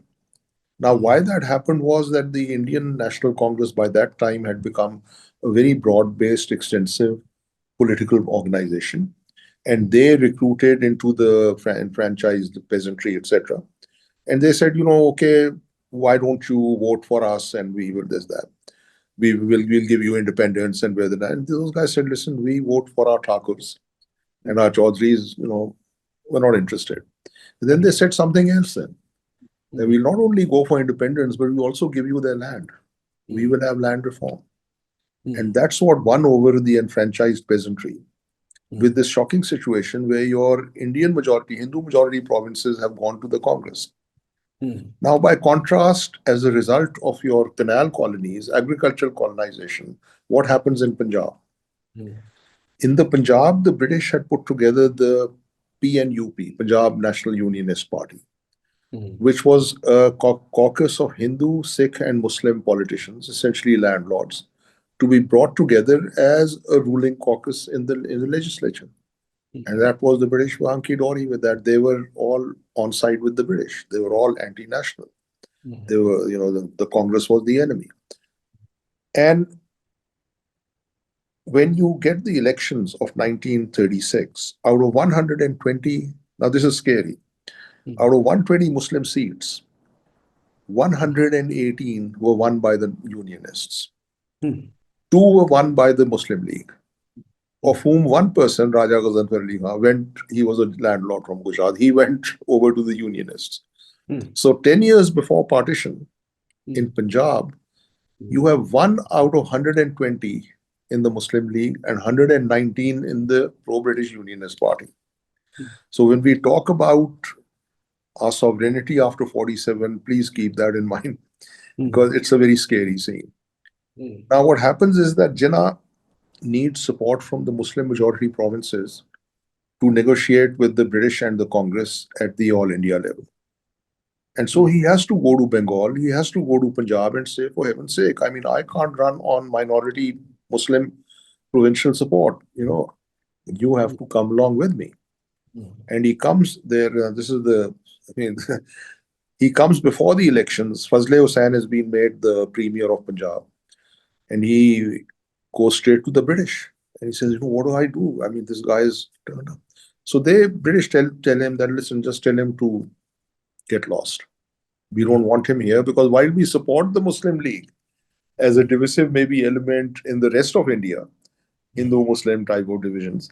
Now, why that happened was that the Indian National Congress by that time had become a very broad-based, extensive political organization, and they recruited into the enfranchised the peasantry, etc. And they said, okay, why don't you vote for us and we will this that. We'll give you independence and whether that. And those guys said, listen, we vote for our Thakurs and our Chaudhrys, we're not interested. And then they said something else then. That we'll not only go for independence, but we'll also give you their land. We will have land reform. And that's what won over the enfranchised peasantry with this shocking situation where your Indian majority, Hindu majority provinces have gone to the Congress. Now, by contrast, as a result of your canal colonies, agricultural colonization, what happens in Punjab? In the Punjab, the British had put together the PNUP, Punjab National Unionist Party, which was a caucus of Hindu, Sikh, and Muslim politicians, essentially landlords, to be brought together as a ruling caucus in the legislature. And that was the British Wanki Dory with that. They were all on side with the British. They were all anti-national. They were, the Congress was the enemy. And when you get the elections of 1936, out of 120, now this is scary, out of 120 Muslim seats, 118 were won by the Unionists. 2 were won by the Muslim League, of whom one person, Raja Ghazanfar Ali Khan, he was a landlord from Gujarat, he went over to the Unionists. So 10 years before partition, in Punjab, you have 1 out of 120 in the Muslim League and 119 in the pro-British Unionist Party. So when we talk about our sovereignty after 47, please keep that in mind, because it's a very scary scene. Now, what happens is that Jinnah needs support from the Muslim majority provinces to negotiate with the British and the Congress at the All India level. And so he has to go to Bengal, he has to go to Punjab and say, for heaven's sake, I can't run on minority Muslim provincial support. You have to come along with me. And he comes there, he comes before the elections. Fazle Hussain has been made the Premier of Punjab. And he goes straight to the British. And he says, what do I do? This guy is turned up. So British tell him that, listen, just tell him to get lost. We don't want him here, because while we support the Muslim League as a divisive maybe element in the rest of India, Hindu-Muslim type of divisions,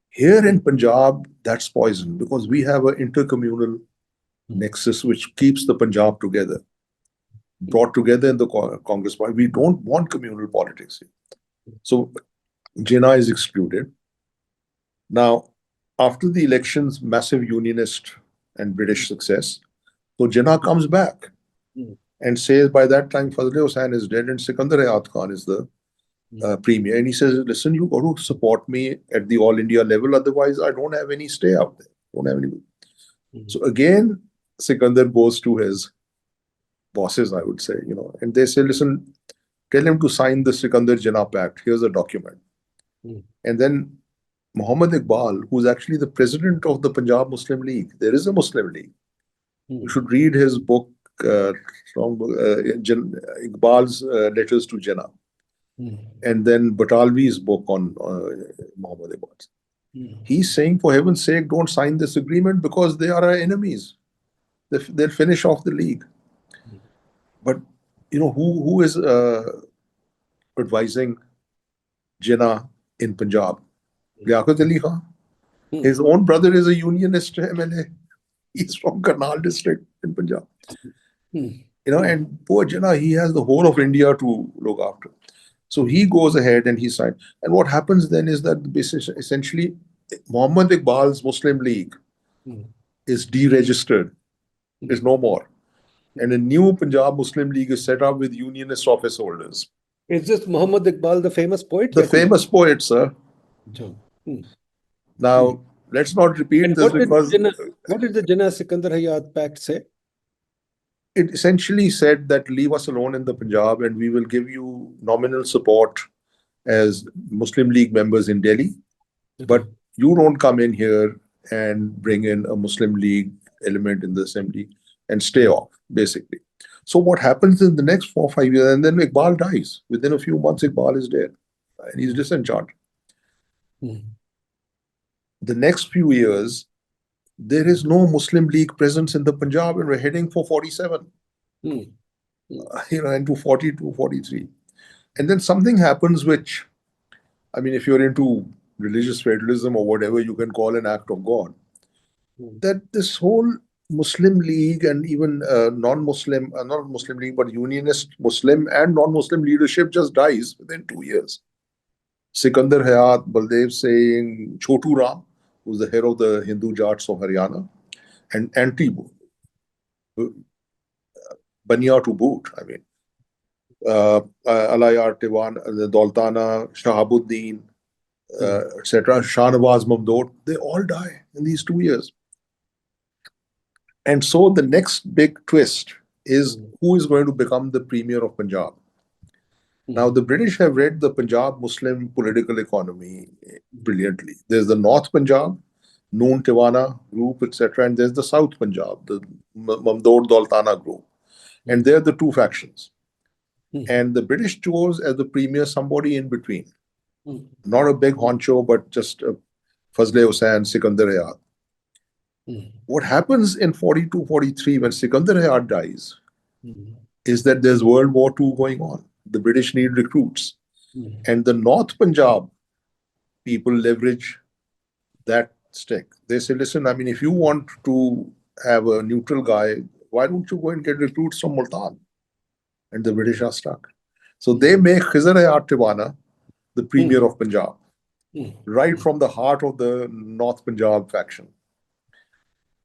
here in Punjab, that's poison, because we have an intercommunal nexus which keeps the Punjab together, brought together in the Congress party. We don't want communal politics here. So Jinnah is excluded. Now, after the elections, massive Unionist and British success, so Jinnah comes back and says, by that time, Fazle Hussain is dead and Sikandar Hayat Khan is the Premier. And he says, listen, you got to support me at the All India level, otherwise I don't have any stay out there. Don't have any. So again, Sikandar goes to his bosses, I would say, and they say, listen, tell him to sign the Sikandar-Jinnah Pact. Here's a document. And then Muhammad Iqbal, who's actually the president of the Punjab Muslim League, there is a Muslim League. You should read his book, Iqbal's Letters to Jinnah, and then Batalvi's book on Muhammad Iqbal. He's saying, for heaven's sake, don't sign this agreement because they are our enemies. They'll finish off the league. But, who is advising Jinnah in Punjab? Liaquat Ali Khan. His own brother is a Unionist MLA. He's from Karnal district in Punjab. And poor Jinnah, he has the whole of India to look after. So he goes ahead and he signs. And what happens then is that essentially Muhammad Iqbal's Muslim League is deregistered. There's no more. And a new Punjab Muslim League is set up with Unionist office holders. Is this Muhammad Iqbal, the famous poet? The famous poet, sir. Now, let's not repeat this because... What did the Jinnah Sikandar Hayat Pact say? It essentially said that leave us alone in the Punjab and we will give you nominal support as Muslim League members in Delhi. But you don't come in here and bring in a Muslim League element in the assembly and stay off, basically. So what happens in the next 4 or 5 years, and then Iqbal dies. Within a few months, Iqbal is dead, and he's disenchanted. The next few years, there is no Muslim League presence in the Punjab, and we're heading for 47, into 42, 43. And then something happens which, I mean, if you're into religious fatalism or whatever you can call an act of God, that this whole Muslim League and even non-Muslim, not Muslim League, but Unionist Muslim and non-Muslim leadership just dies within 2 years. Sikandar Hayat, Baldev Singh, Chotu Ram, who's the head of the Hindu Jats of Haryana, and Banya to boot. I mean, Alayar Tiwan, Doltana, Shahabuddin, etc., Shahnawaz Mamdod, they all die in these 2 years. And so the next big twist is who is going to become the premier of Punjab. Now, the British have read the Punjab Muslim political economy brilliantly. There's the North Punjab, Noon Tiwana group, etc., and there's the South Punjab, the Mamdod Doltana group. And they're the two factions. And the British chose as the premier somebody in between. Not a big honcho, but just a Fazle Hussain, Sikandar Hayat. What happens in 42, 43 when Sikandar Hayat dies is that there's World War II going on. The British need recruits. And the North Punjab people leverage that stick. They say, listen, I mean, if you want to have a neutral guy, why don't you go and get recruits from Multan? And the British are stuck. So they make Khizr Hayat Tiwana the premier of Punjab, right from the heart of the North Punjab faction.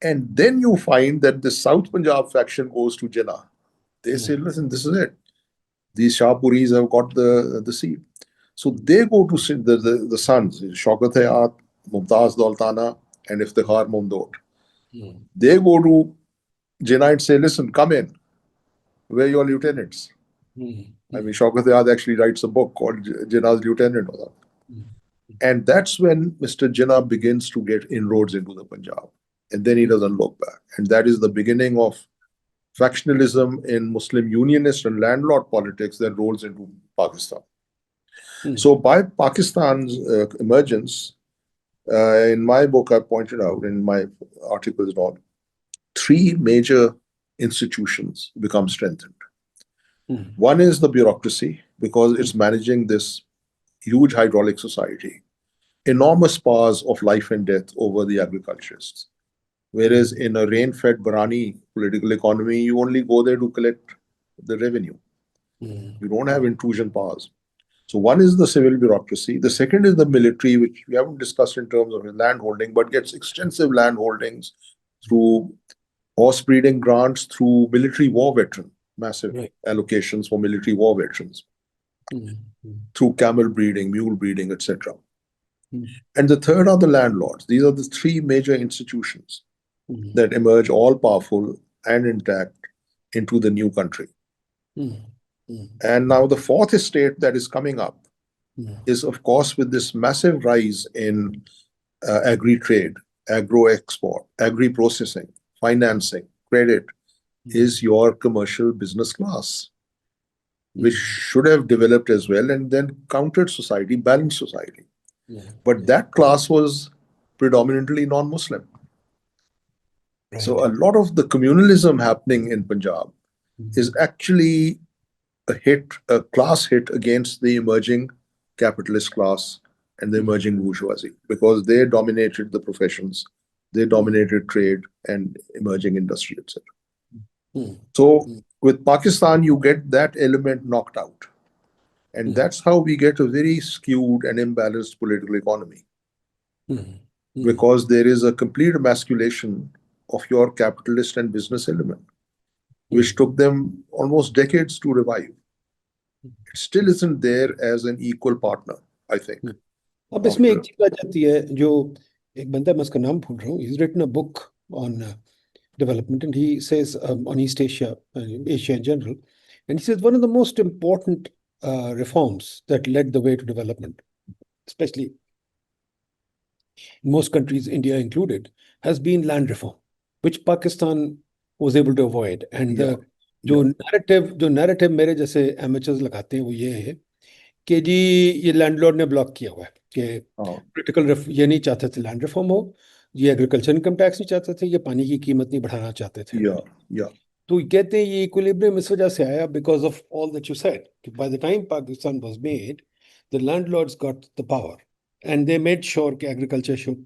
And then you find that the South Punjab faction goes to Jinnah. They say, listen, this is it. These Shahpuris have got the seat. So they go to the sons, Shaukat Hayat, Mumtaz Doltana, and Iftikhar Mamdod. They go to Jinnah and say, listen, come in. We're your lieutenants. I mean, Shaukat Hayat actually writes a book called Jinnah's Lieutenant. And that's when Mr. Jinnah begins to get inroads into the Punjab. And then he doesn't look back. And that is the beginning of factionalism in Muslim unionist and landlord politics that rolls into Pakistan. So by Pakistan's emergence, in my book, I pointed out in my articles and all, three major institutions become strengthened. One is the bureaucracy, because it's managing this huge hydraulic society, enormous powers of life and death over the agriculturists. Whereas in a rain-fed Barani political economy, you only go there to collect the revenue. You don't have intrusion powers. So one is the civil bureaucracy. The second is the military, which we haven't discussed in terms of land holding, but gets extensive land holdings through horse breeding grants, through military war veteran, massive allocations for military war veterans, through camel breeding, mule breeding, etc. And the third are the landlords. These are the three major institutions that emerge all powerful and intact into the new country. And now the fourth estate that is coming up is, of course, with this massive rise in agri-trade, agro-export, agri-processing, financing, credit, is your commercial business class, which should have developed as well and then countered society, balanced society. But that class was predominantly non-Muslim. So a lot of the communalism happening in Punjab is actually a class hit against the emerging capitalist class and the emerging bourgeoisie, because they dominated the professions, they dominated trade and emerging industry, etc. So with Pakistan, you get that element knocked out. And that's how we get a very skewed and imbalanced political economy. Because there is a complete emasculation of your capitalist and business element, which took them almost decades to revive. It still isn't there as an equal partner, I think. अब इसमें एक चीज आ जाती है जो एक बंदा, मैं उसका नाम भूल रहा हूँ, he's written a book on development, and he says on East Asia, Asia in general, and he says one of the most important reforms that led the way to development, especially in most countries, India included, has been land reform, which Pakistan was able to avoid. And जो narrative मेरे जैसे amateurs लगाते हैं वो ये है कि जी ये लैंडलॉर्ड ने ब्लॉक किया हुआ है कि क्रिटिकल ये नहीं चाहते थे लैंड रिफॉर्म हो, ये एग्रीकल्चर इनकम टैक्स नहीं चाहते थे, ये पानी की कीमत नहीं बढ़ाना चाहते थे। या तो कहते हैं ये इक्विलिब्रियम इस वजह से आया because of all that you said कि by the time Pakistan was made the landlords got the power and they made sure कि agriculture should,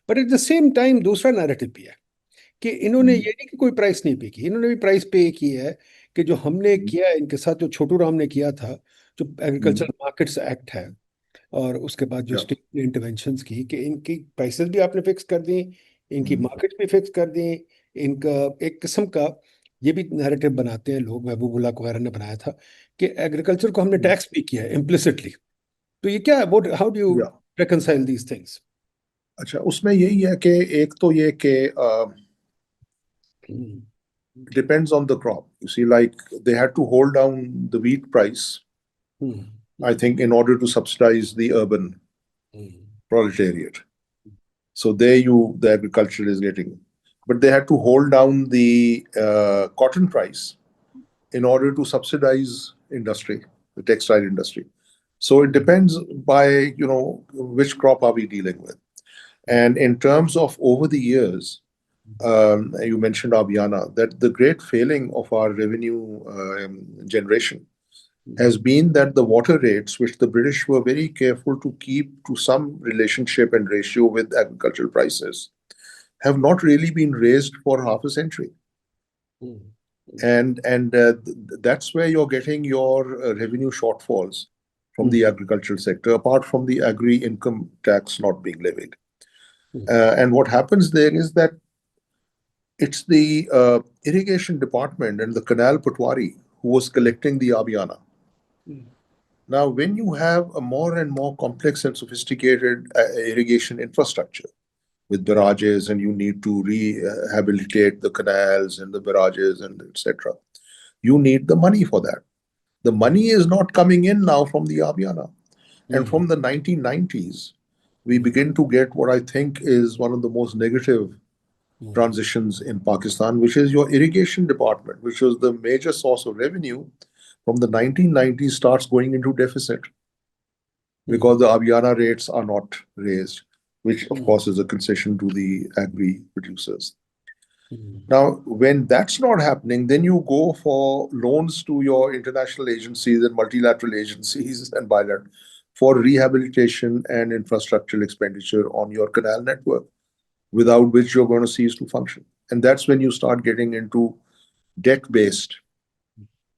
but at the same time दूसरा नैरेटिव भी है कि इन्होंने ये नहीं कि कोई प्राइस नहीं पे की, इन्होंने भी प्राइस पे की है कि जो हमने किया है इनके साथ, जो छोटू राम ने किया था, जो एग्रीकल्चर मार्केट्स एक्ट है और उसके बाद जो स्टेट ने इंटरवेंशंस की कि इनकी प्राइसेस भी आपने फिक्स कर दी, इनकी मार्केट्स भी फिक्स कर दी, इनका एक किस्म का ये भी नैरेटिव बनाते हैं लोग, महबूबुल्लाह वगैरह ने बनाया था कि एग्रीकल्चर को हमने टैक्स भी किया है इम्प्लिसिटली। तो ये क्या है, what how do you reconcile these things? अच्छा, उसमें यही है कि एक तो ये कि depends on the crop. You see, like they had to hold down the wheat price, I think, in order to subsidize the urban proletariat. So there the agriculture is getting, but they had to hold down the cotton price in order to subsidize industry, the textile industry. So it depends by, which crop are we dealing with. And in terms of over the years, you mentioned Abiana, that the great failing of our revenue generation has been that the water rates, which the British were very careful to keep to some relationship and ratio with agricultural prices, have not really been raised for half a century. And that's where you're getting your revenue shortfalls from the agricultural sector, apart from the agri income tax not being levied. And what happens there is that it's the irrigation department and the canal patwari who was collecting the Abiana. Now, when you have a more and more complex and sophisticated irrigation infrastructure with barrages, and you need to rehabilitate the canals and the barrages and etc., you need the money for that. The money is not coming in now from the Abiana. And from the 1990s, we begin to get what I think is one of the most negative transitions in Pakistan, which is your irrigation department, which was the major source of revenue from the 1990s, starts going into deficit because the Abiana rates are not raised, which of course is a concession to the agri producers. Now, when that's not happening, then you go for loans to your international agencies and multilateral agencies and bilateral for rehabilitation and infrastructural expenditure on your canal network, without which you're going to cease to function. And that's when you start getting into debt-based,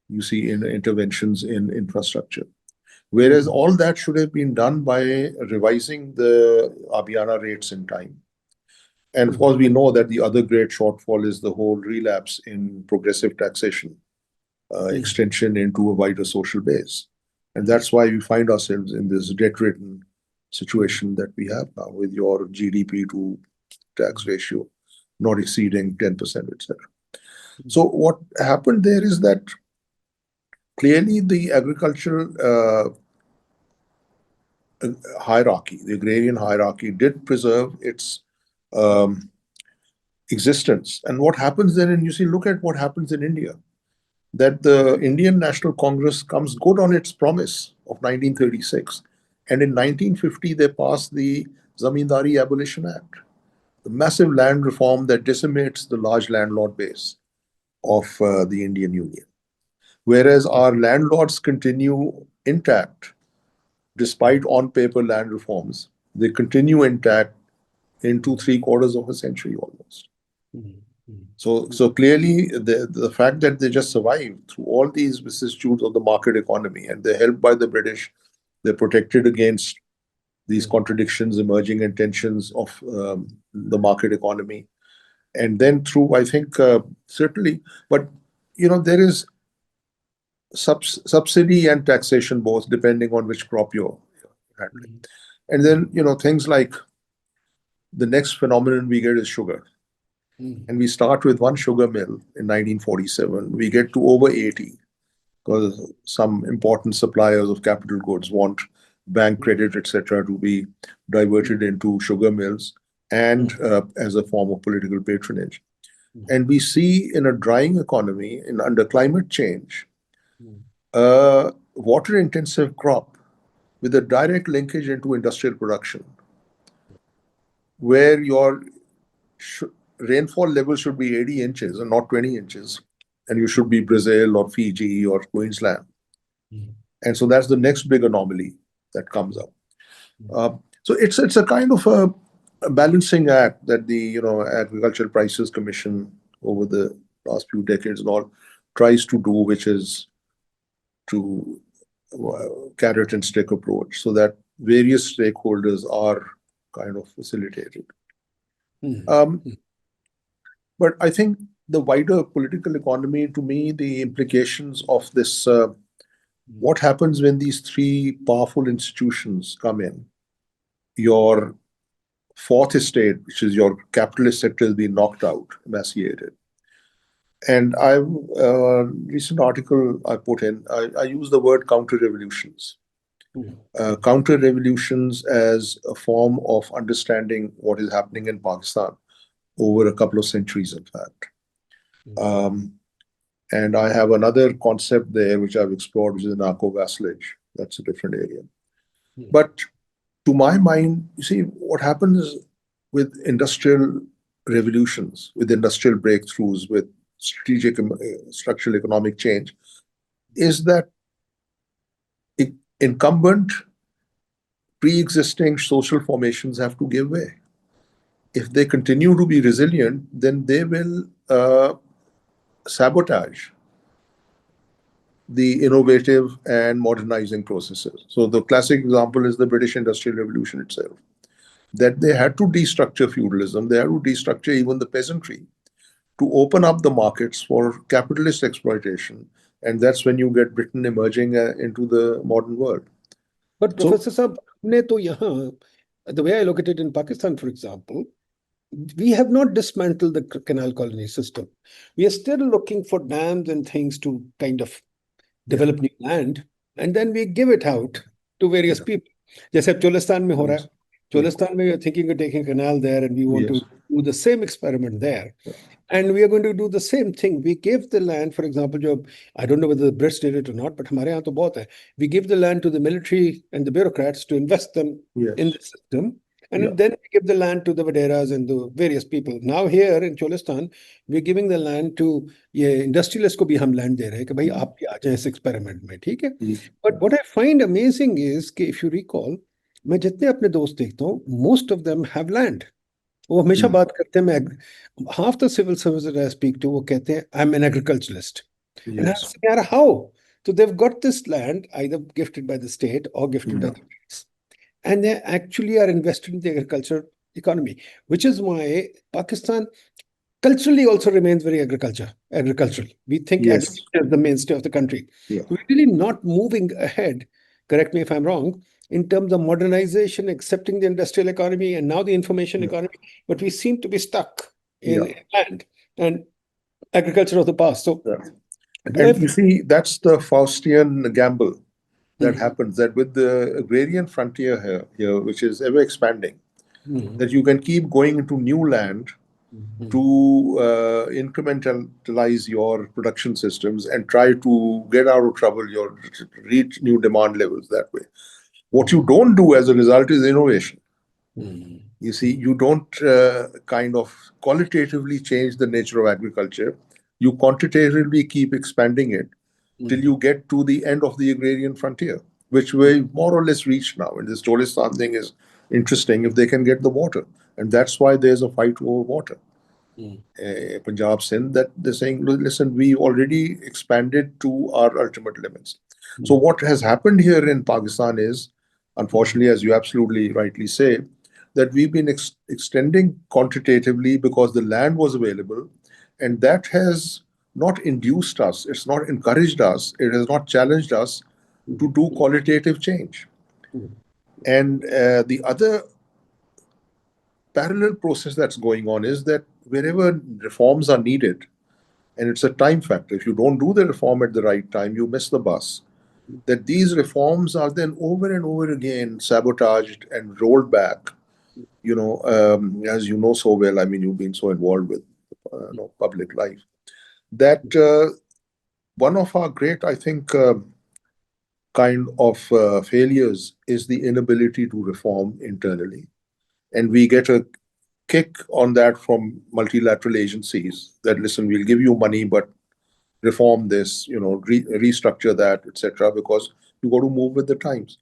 you see, in interventions in infrastructure. Whereas all that should have been done by revising the Abiana rates in time. And of course, we know that the other great shortfall is the whole relapse in progressive taxation, extension into a wider social base. And that's why we find ourselves in this debt-ridden situation that we have now, with your GDP to tax ratio not exceeding 10%, etc. So what happened there is that clearly the agricultural hierarchy, the agrarian hierarchy, did preserve its existence. And what happens then, and you see, look at what happens in India, that the Indian National Congress comes good on its promise of 1936. And in 1950, they passed the Zamindari Abolition Act, the massive land reform that decimates the large landlord base of the Indian Union. Whereas our landlords continue intact, despite on-paper land reforms, they continue intact into 3/4 of a century almost. So clearly, the fact that they just survived through all these vicissitudes of the market economy, and they're helped by the British, they're protected against these contradictions, emerging and tensions of the market economy. And then through, I think, certainly, but, there is subsidy and taxation both, depending on which crop you're handling. And then, things like the next phenomenon we get is sugar. And we start with one sugar mill in 1947. We get to over 80 because some important suppliers of capital goods want bank credit, etc., to be diverted into sugar mills and as a form of political patronage. And we see in a drying economy, under climate change, Mm. a water-intensive crop with a direct linkage into industrial production, where your rainfall level should be 80 inches and not 20 inches, and you should be Brazil or Fiji or Queensland. Mm. And so that's the next big anomaly that comes up. Mm. So it's a kind of a balancing act that the Agricultural Prices Commission over the last few decades and all tries to do, which is to carrot and stick approach, so that various stakeholders are kind of facilitated. Mm. Um, Mm. but I think the wider political economy, to me, the implications of this, what happens when these three powerful institutions come in? Your fourth estate, which is your capitalist sector, has been knocked out, emaciated. And recent article I put in, I use the word counter-revolutions. Mm. Counter-revolutions as a form of understanding what is happening in Pakistan over a couple of centuries, in fact. Mm. And I have another concept there which I've explored, which is narco-vassalage. That's a different area. Mm. But to my mind, you see, what happens with industrial revolutions, with industrial breakthroughs, with strategic structural economic change, is that incumbent pre-existing social formations have to give way. If they continue to be resilient, then they will sabotage the innovative and modernizing processes. So the classic example is the British Industrial Revolution itself, that they had to destructure feudalism, they had to destructure even the peasantry to open up the markets for capitalist exploitation. And that's when you get Britain emerging into the modern world. But So, Professor Saab, हमने तो यहाँ, the way I look at it in Pakistan, for example, we have not dismantled the canal colony system. We are still looking for dams and things to kind of develop new land, and then we give it out to various yeah, people. जैसे अब चोलिस्तान में हो रहा yes, है. Cholistan, we are thinking of taking a canal there, and we want to yes, do the same experiment there. yeah, And we are going to do the same thing. We give the land, for example, I don't know whether the Brits did it or not, but हमारे यहाँ तो बहुत है. We give the land to the military and the bureaucrats to invest them yes, in the system. And yeah, then we give the land to the Vaderas and the various people. Now here in Cholistan, we're giving the land to ये industrialists को भी हम land दे रहे हैं कि भाई आप भी आ जाएं इस experiment में, ठीक है? But what I find amazing is कि if you recall, मैं जितने अपने दोस्त देखता हूँ, most of them have land. वो हमेशा बात करते हैं मैं half the civil service that I speak to वो कहते हैं I'm an agriculturalist. And I yes, ask यार how? So they've got this land either gifted by the state or gifted by yeah, the states, and they actually are invested in the agriculture economy, which is why Pakistan culturally also remains very agricultural. We think yes, agriculture is the mainstay of the country. yeah, So we're really not moving ahead, correct me if I'm wrong, in terms of modernization, accepting the industrial economy and now the information yeah, economy, but we seem to be stuck yeah, in land and agriculture of the past. So yeah. do I And you see, that's the Faustian gamble that Mhm. happens, that with the agrarian frontier here, which is ever expanding, Mhm. that you can keep going into new land Mhm. to incrementalize your production systems and try to get out of trouble, reach new demand levels that way. What you don't do as a result is innovation. Mhm. You see, you don't kind of qualitatively change the nature of agriculture. You quantitatively keep expanding it till you get to the end of the agrarian frontier, which we more or less reached now. And this Cholistan thing is interesting if they can get the water. And that's why there's a fight over water. Mhm. Punjab, Sindh, that they're saying, listen, we already expanded to our ultimate limits. So what has happened here in Pakistan is, unfortunately, as you absolutely rightly say, that we've been extending quantitatively because the land was available, and that has not induced us, it's not encouraged us, it has not challenged us to do qualitative change. And the other parallel process that's going on is that wherever reforms are needed, and it's a time factor, if you don't do the reform at the right time, you miss the bus. That these reforms are then over and over again sabotaged and rolled back. As you know so well, I mean, you've been so involved with the public life. That one of our great, I think, kind of failures is the inability to reform internally. And we get a kick on that from multilateral agencies that, listen, we'll give you money, but reform this, restructure that, etc., because you got to move with the times.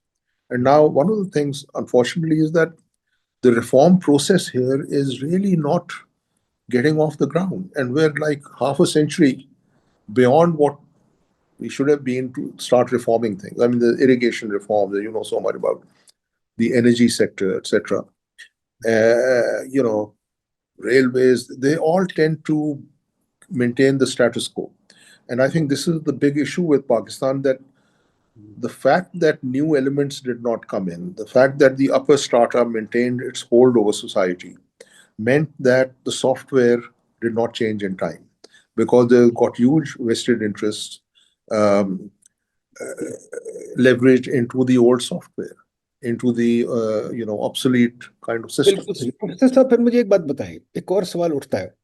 And now one of the things, unfortunately, is that the reform process here is really not getting off the ground. And we're like half a century beyond what we should have been to start reforming things. I mean, the irrigation reforms that you know so much about, the energy sector, etc. Railways, they all tend to maintain the status quo. And I think this is the big issue with Pakistan, that the fact that new elements did not come in, the fact that the upper strata maintained its hold over society, meant that the software did not change in time, because they got huge vested interests leveraged into the old software, into the obsolete kind of system. बिल्कुल सही। Professor साहब, फिर मुझे एक बात बताइए, एक और सवाल उठता है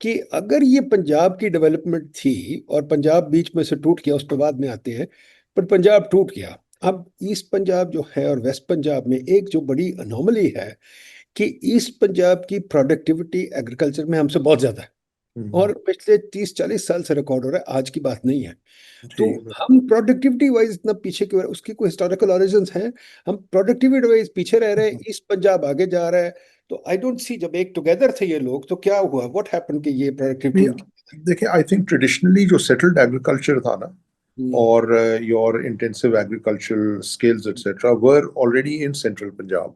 कि अगर ये पंजाब की डेवलपमेंट थी और पंजाब बीच में से टूट गया, उस पर बाद में आते हैं, पर पंजाब टूट गया। अब ईस्ट पंजाब जो है और वेस्ट पंजाब में एक जो बड़ी अनोमली है कि ईस्ट पंजाब की प्रोडक्टिविटी एग्रीकल्चर में हमसे बहुत ज्यादा है, और पिछले 30-40 साल से रिकॉर्ड हो रहा है, आज की बात नहीं है। तो हम प्रोडक्टिविटी वाइज इतना पीछे क्यों, उसकी कोई हिस्टोरिकल ओरिजिन्स हैं? हम प्रोडक्टिविटी वाइज पीछे रह रहे हैं, ईस्ट पंजाब आगे जा रहा है। तो आई डोंट सी, जब एक टुगेदर थे ये लोग, तो क्या हुआ, व्हाट हैपेंड कि ये प्रोडक्टिविटी? देखिए, आई थिंक ट्रेडिशनली जो सेटल्ड एग्रीकल्चर था ना, और your intensive agricultural skills etcetera were already in central Punjab.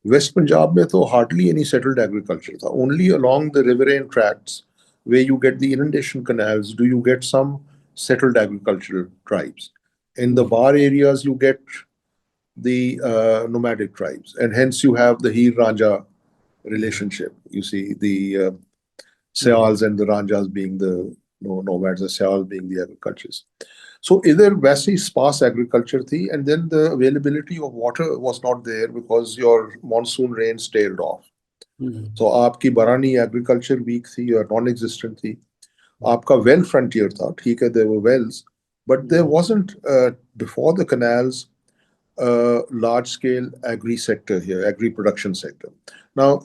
West Punjab में तो हार्डली एनी सेटल्ड एग्रीकल्चर था. Only along the riverine tracts where you get the inundation canals do you get some settled agricultural tribes. In the bar areas, you get the nomadic tribes, and hence you have the Heer Ranja relationship. You see the Sayals and the Ranjas being the nomads, the Sayals being the agricultures. So either वैसी sparse agriculture थी, and then the availability of water was not there because your monsoon rains tailed off. So आपकी barani agriculture weak थी or non-existent थी. आपका well frontier था, ठीक है, there were wells, but there wasn't before the canals large scale agri sector here, agri production sector. Now,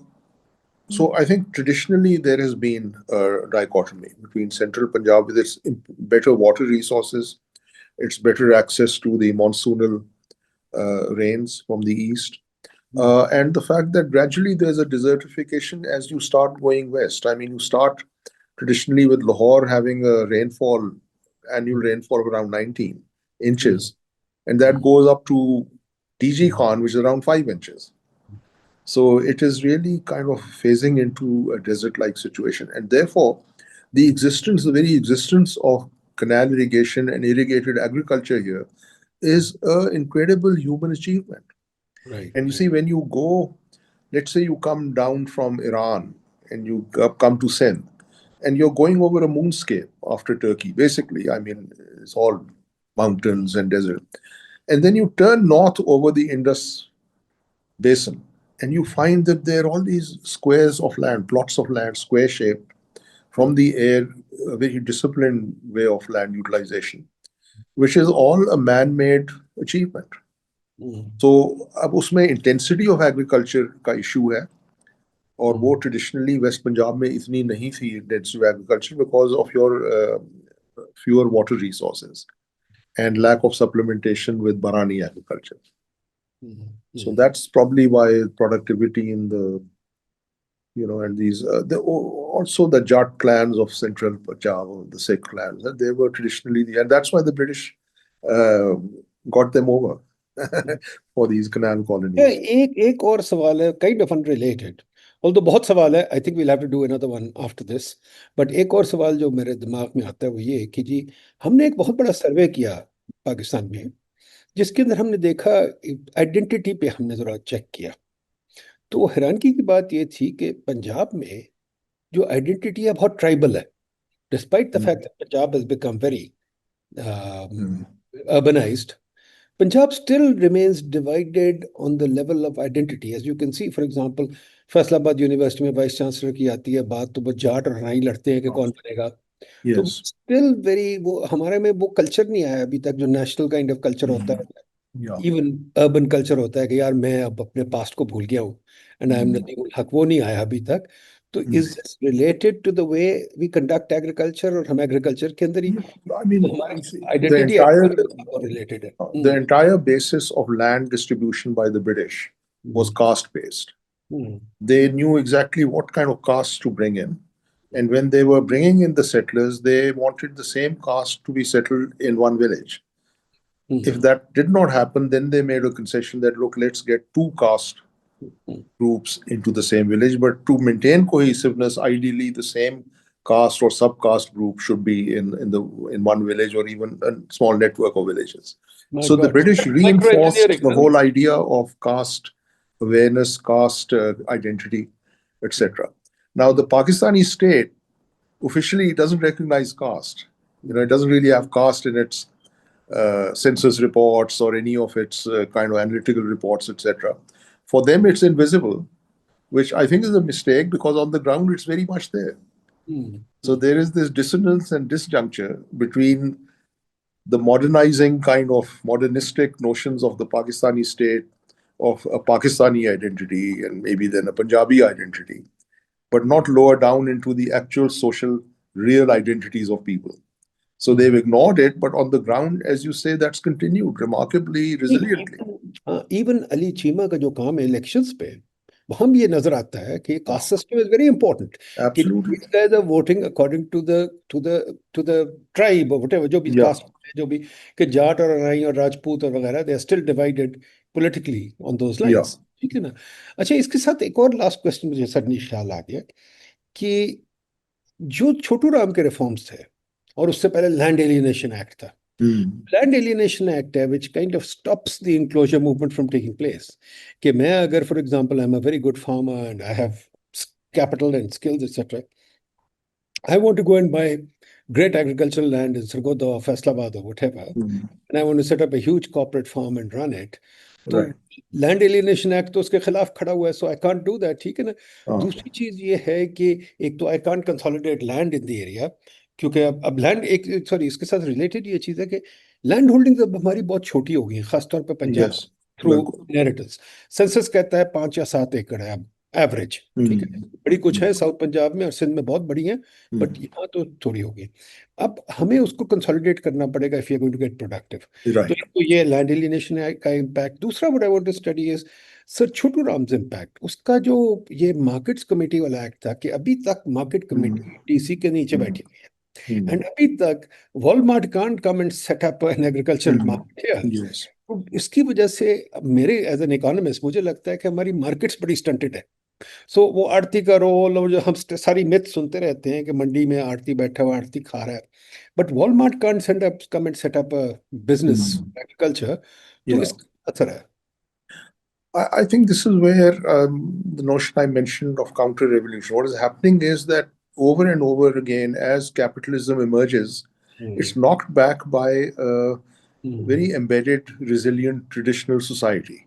so I think traditionally there has been a dichotomy between central Punjab with its better water resources, its better access to the monsoonal rains from the east, and the fact that gradually there's a desertification as you start going west. I mean, you start traditionally with Lahore having a rainfall, annual rainfall of around 19 inches, and that goes up to DG Khan, which is around 5 inches. So it is really kind of phasing into a desert-like situation, and therefore the very existence of canal irrigation and irrigated agriculture here is an incredible human achievement. Right. And you see, when you go, let's say you come down from Iran and you come to Sindh, and you're going over a moonscape after Turkey, basically. I mean, it's all mountains and desert. And then you turn north over the Indus Basin, and you find that there are all these squares of land, plots of land, square-shaped, from the air, a very disciplined way of land utilization, which is all a man-made achievement. So अब उसमें intensity of agriculture का issue है, और वो traditionally West Punjab में इतनी नहीं थी intensive agriculture because of your fewer water resources and lack of supplementation with barani agriculture. So that's probably why productivity in the and these also the Jat clans of central Punjab, the Sikh clans, they were traditionally and that's why the British got them over for these canal colonies. एक और सवाल है, kind of unrelated, although बहुत सवाल है. I think we'll have to do another one after this. But एक और सवाल जो मेरे दिमाग में आता है वो ये कि जी, हमने एक बहुत बड़ा सर्वे किया पाकिस्तान में, जिसके अंदर हमने देखा आइडेंटिटी पे हमने जरा चेक किया, तो हैरानगी की बात ये थी कि पंजाब में जो आइडेंटिटी है बहुत ट्राइबल है, despite the fact that Punjab has become very urbanized. Punjab still remains divided on the level of identity. As you can see, for example, Faisalabad university में वाइस चांसलर की आती है बात, तो वो जाट और राई लड़ते हैं कि कौन बनेगा। तो Yes. स्टिल वेरी, वो हमारे में वो कल्चर नहीं आया अभी तक, जो नेशनल काइंड ऑफ कल्चर होता है, Yeah. इवन अर्बन कल्चर होता है कि यार मैं अब अपने पास्ट को भूल गया हूँ, and I am Nadeem ul Haq, वो नहीं आया अभी तक। तो is this related to the way we conduct agriculture, और हम एग्रीकल्चर के अंदर ही I mean, हमारी you see, आइडेंटिटी रिलेटेड है। the entire basis of land distribution by the British was caste-based. They knew exactly what kind of caste to bring in. And when they were bringing in the settlers, they wanted the same caste to be settled in one village. If that did not happen, then they made a concession that, look, let's get two caste groups into the same village. But to maintain cohesiveness, ideally the same caste or subcaste group should be in one village, or even a small network of villages. My So the God, British reinforced microengineering, the huh? whole idea of caste awareness, caste identity, etc. Now the Pakistani state officially doesn't recognize caste. It doesn't really have caste in its census reports or any of its kind of analytical reports, etc. For them, it's invisible, which I think is a mistake, because on the ground it's very much there. So there is this dissonance and disjuncture between the modernizing kind of modernistic notions of the Pakistani state, of a Pakistani identity and maybe then a Punjabi identity, but not lower down into the actual social real identities of people. So they've ignored it, but on the ground, as you say, that's continued remarkably resiliently. Even Ali Cheema का जो काम है elections पे, वहां भी ये नजर आता है कि caste system is very important, कि Absolutely. these guys are voting according to the tribe or whatever, जो भी Yeah. कास्ट, जो भी, कि जाट और राई और राजपूत और वगैरह, they are still divided politically on those Yeah. lines, ठीक है ना। अच्छा, इसके साथ एक और लास्ट क्वेश्चन मुझे सडनली ख्याल आ गया कि जो छोटू राम के रिफॉर्म्स थे, और उससे पहले लैंड एलियनेशन एक्ट था, लैंड एलियनेशन एक्ट है which kind of stops the enclosure movement from taking place. कि मैं अगर for example I am a very good farmer and I have capital and skills, etc. I want to go and buy great agricultural land in Sargodha or Faisalabad or whatever, and I want to set up a huge corporate farm and run it. तो Right. Land alienation act तो उसके खिलाफ खड़ा हुआ है, सो I can't do that, ठीक है ना। दूसरी चीज ये है कि एक तो I can't consolidate land in the area, क्योंकि अब लैंड एक, सॉरी, इसके साथ रिलेटेड ये चीज है कि लैंड होल्डिंग अब हमारी बहुत छोटी हो गई है, खासतौर पे पंजाब Yes. थ्रू बिल्कुल. इनहेरिटेंस। सेंसस कहता है 5 या 7 एकड़ है अब एवरेज, ठीक है। बड़ी कुछ है साउथ पंजाब में और सिंध में बहुत बड़ी है, बट यहाँ तो थोड़ी होगी। अब हमें उसको कंसोलिडेट करना पड़ेगा if you are going to get productive. तो Right. एक तो ये लैंड एलियनेशन का इम्पैक्ट। दूसरा what I want to study is sir Chhotu Ram's impact, उसका जो ये मार्केट्स कमेटी वाला एक्ट था, कि अभी तक मार्केट कमेटी डीसी के नीचे बैठी हुई है, एंड अभी तक Walmart can't come and set up an agricultural market here. Yes. तो इसकी वजह से मेरे एज एन इकोनॉमिस्ट मुझे लगता है कि हमारी मार्केट्स बड़ी स्टंटेड है। सो वो आड़ती का रोल, और जो हम सारी मिथ सुनते रहते हैं कि मंडी में आड़ती बैठा हुआ आड़ती खा रहा है, but Walmart can't set up come and set up business agriculture, तो Yeah. इसका असर है। I think this is where the notion I mentioned of counter-revolution, what is happening is that over and over again, as capitalism emerges, it's knocked back by a very embedded, resilient, traditional society.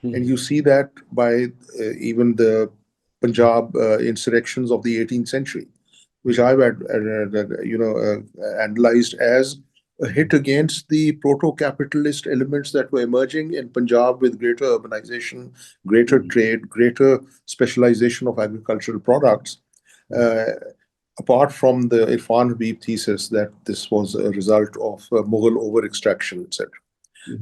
And you see that by even the Punjab insurrections of the 18th century, which I've analyzed as a hit against the proto-capitalist elements that were emerging in Punjab with greater urbanization, greater trade, greater specialization of agricultural products. Apart from the Irfan Habib thesis that this was a result of Mughal over-extraction, etc.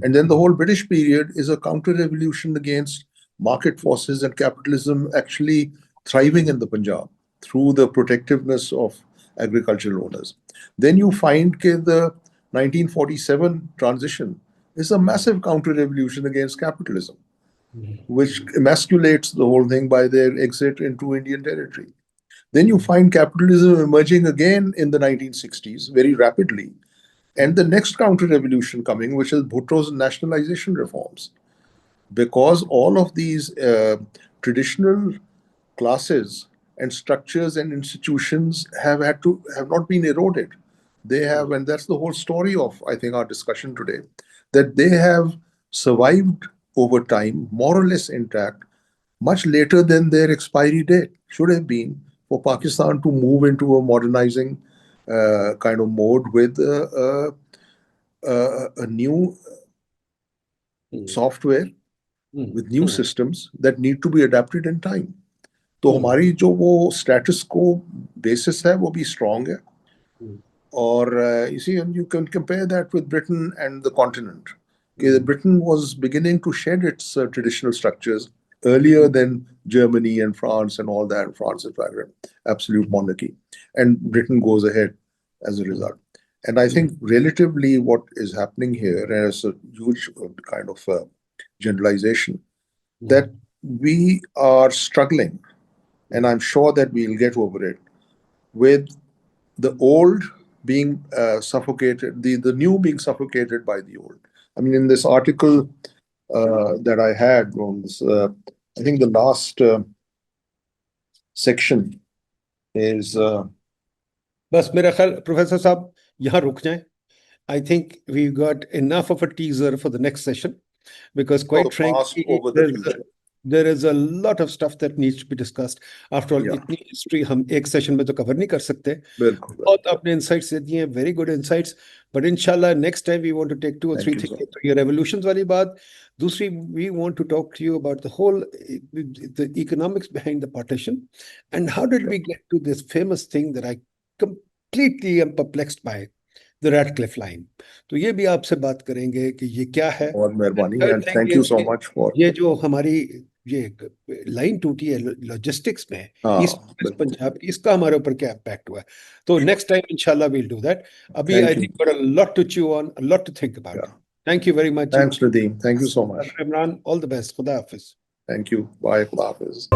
And then the whole British period is a counter-revolution against market forces and capitalism actually thriving in the Punjab through the protectiveness of agricultural owners. Then you find the 1947 transition is a massive counter-revolution against capitalism, which emasculates the whole thing by their exit into Indian territory. Then you find capitalism emerging again in the 1960s very rapidly, and the next counter-revolution coming, which is Bhutto's nationalization reforms. Because all of these traditional classes and structures and institutions have not been eroded. They have, and that's the whole story of, I think, our discussion today, that they have survived over time, more or less intact, much later than their expiry date should have been for Pakistan to move into a modernizing kind of mode with a new software with new systems that need to be adapted in time. तो हमारी जो वो status quo basis है वो भी strong है. Or you see, and you can compare that with Britain and the continent. Okay, Britain was beginning to shed its traditional structures earlier than Germany and France and all that. France is an absolute monarchy, and Britain goes ahead as a result. And I think relatively what is happening here is a huge kind of generalization that we are struggling, and I'm sure that we'll get over it, with the old being suffocated, the new being suffocated by the old. I mean, in this article that I had on this, I think the last section is. बस मेरा ख्याल professor साहब यहाँ रुक जाएं. I think we got enough of a teaser for the next session, because quite frankly, there is a lot of stuff that needs to be discussed. After all, itni history हम एक session में तो cover नहीं कर सकते. बहुत आपने insights दे दिए हैं, very good insights. But inshallah, next time we want to take 2 or 3 things. तो ये revolutions वाली बात. दूसरी, we want to talk to you about the whole, the economics behind the partition, and how did we get to this famous thing that I completely am perplexed by, the Radcliffe line. तो ये भी आपसे बात करेंगे कि ये क्या है. बहुत मेहरबानी, and thank you so much for ये जो हमारी ये लाइन टूटी है लॉजिस्टिक्स में ईस्ट पंजाब की, इसका हमारे ऊपर क्या इम्पैक्ट हुआ है. तो नेक्स्ट टाइम इंशाल्लाह वील डू दैट. अभी I think got a lot to chew on, a lot to think about. Thank you very much. Thanks Nadeem, thank you so much. Imran, all the best. Khuda Hafiz. Thank you. Bye. Khuda Hafiz.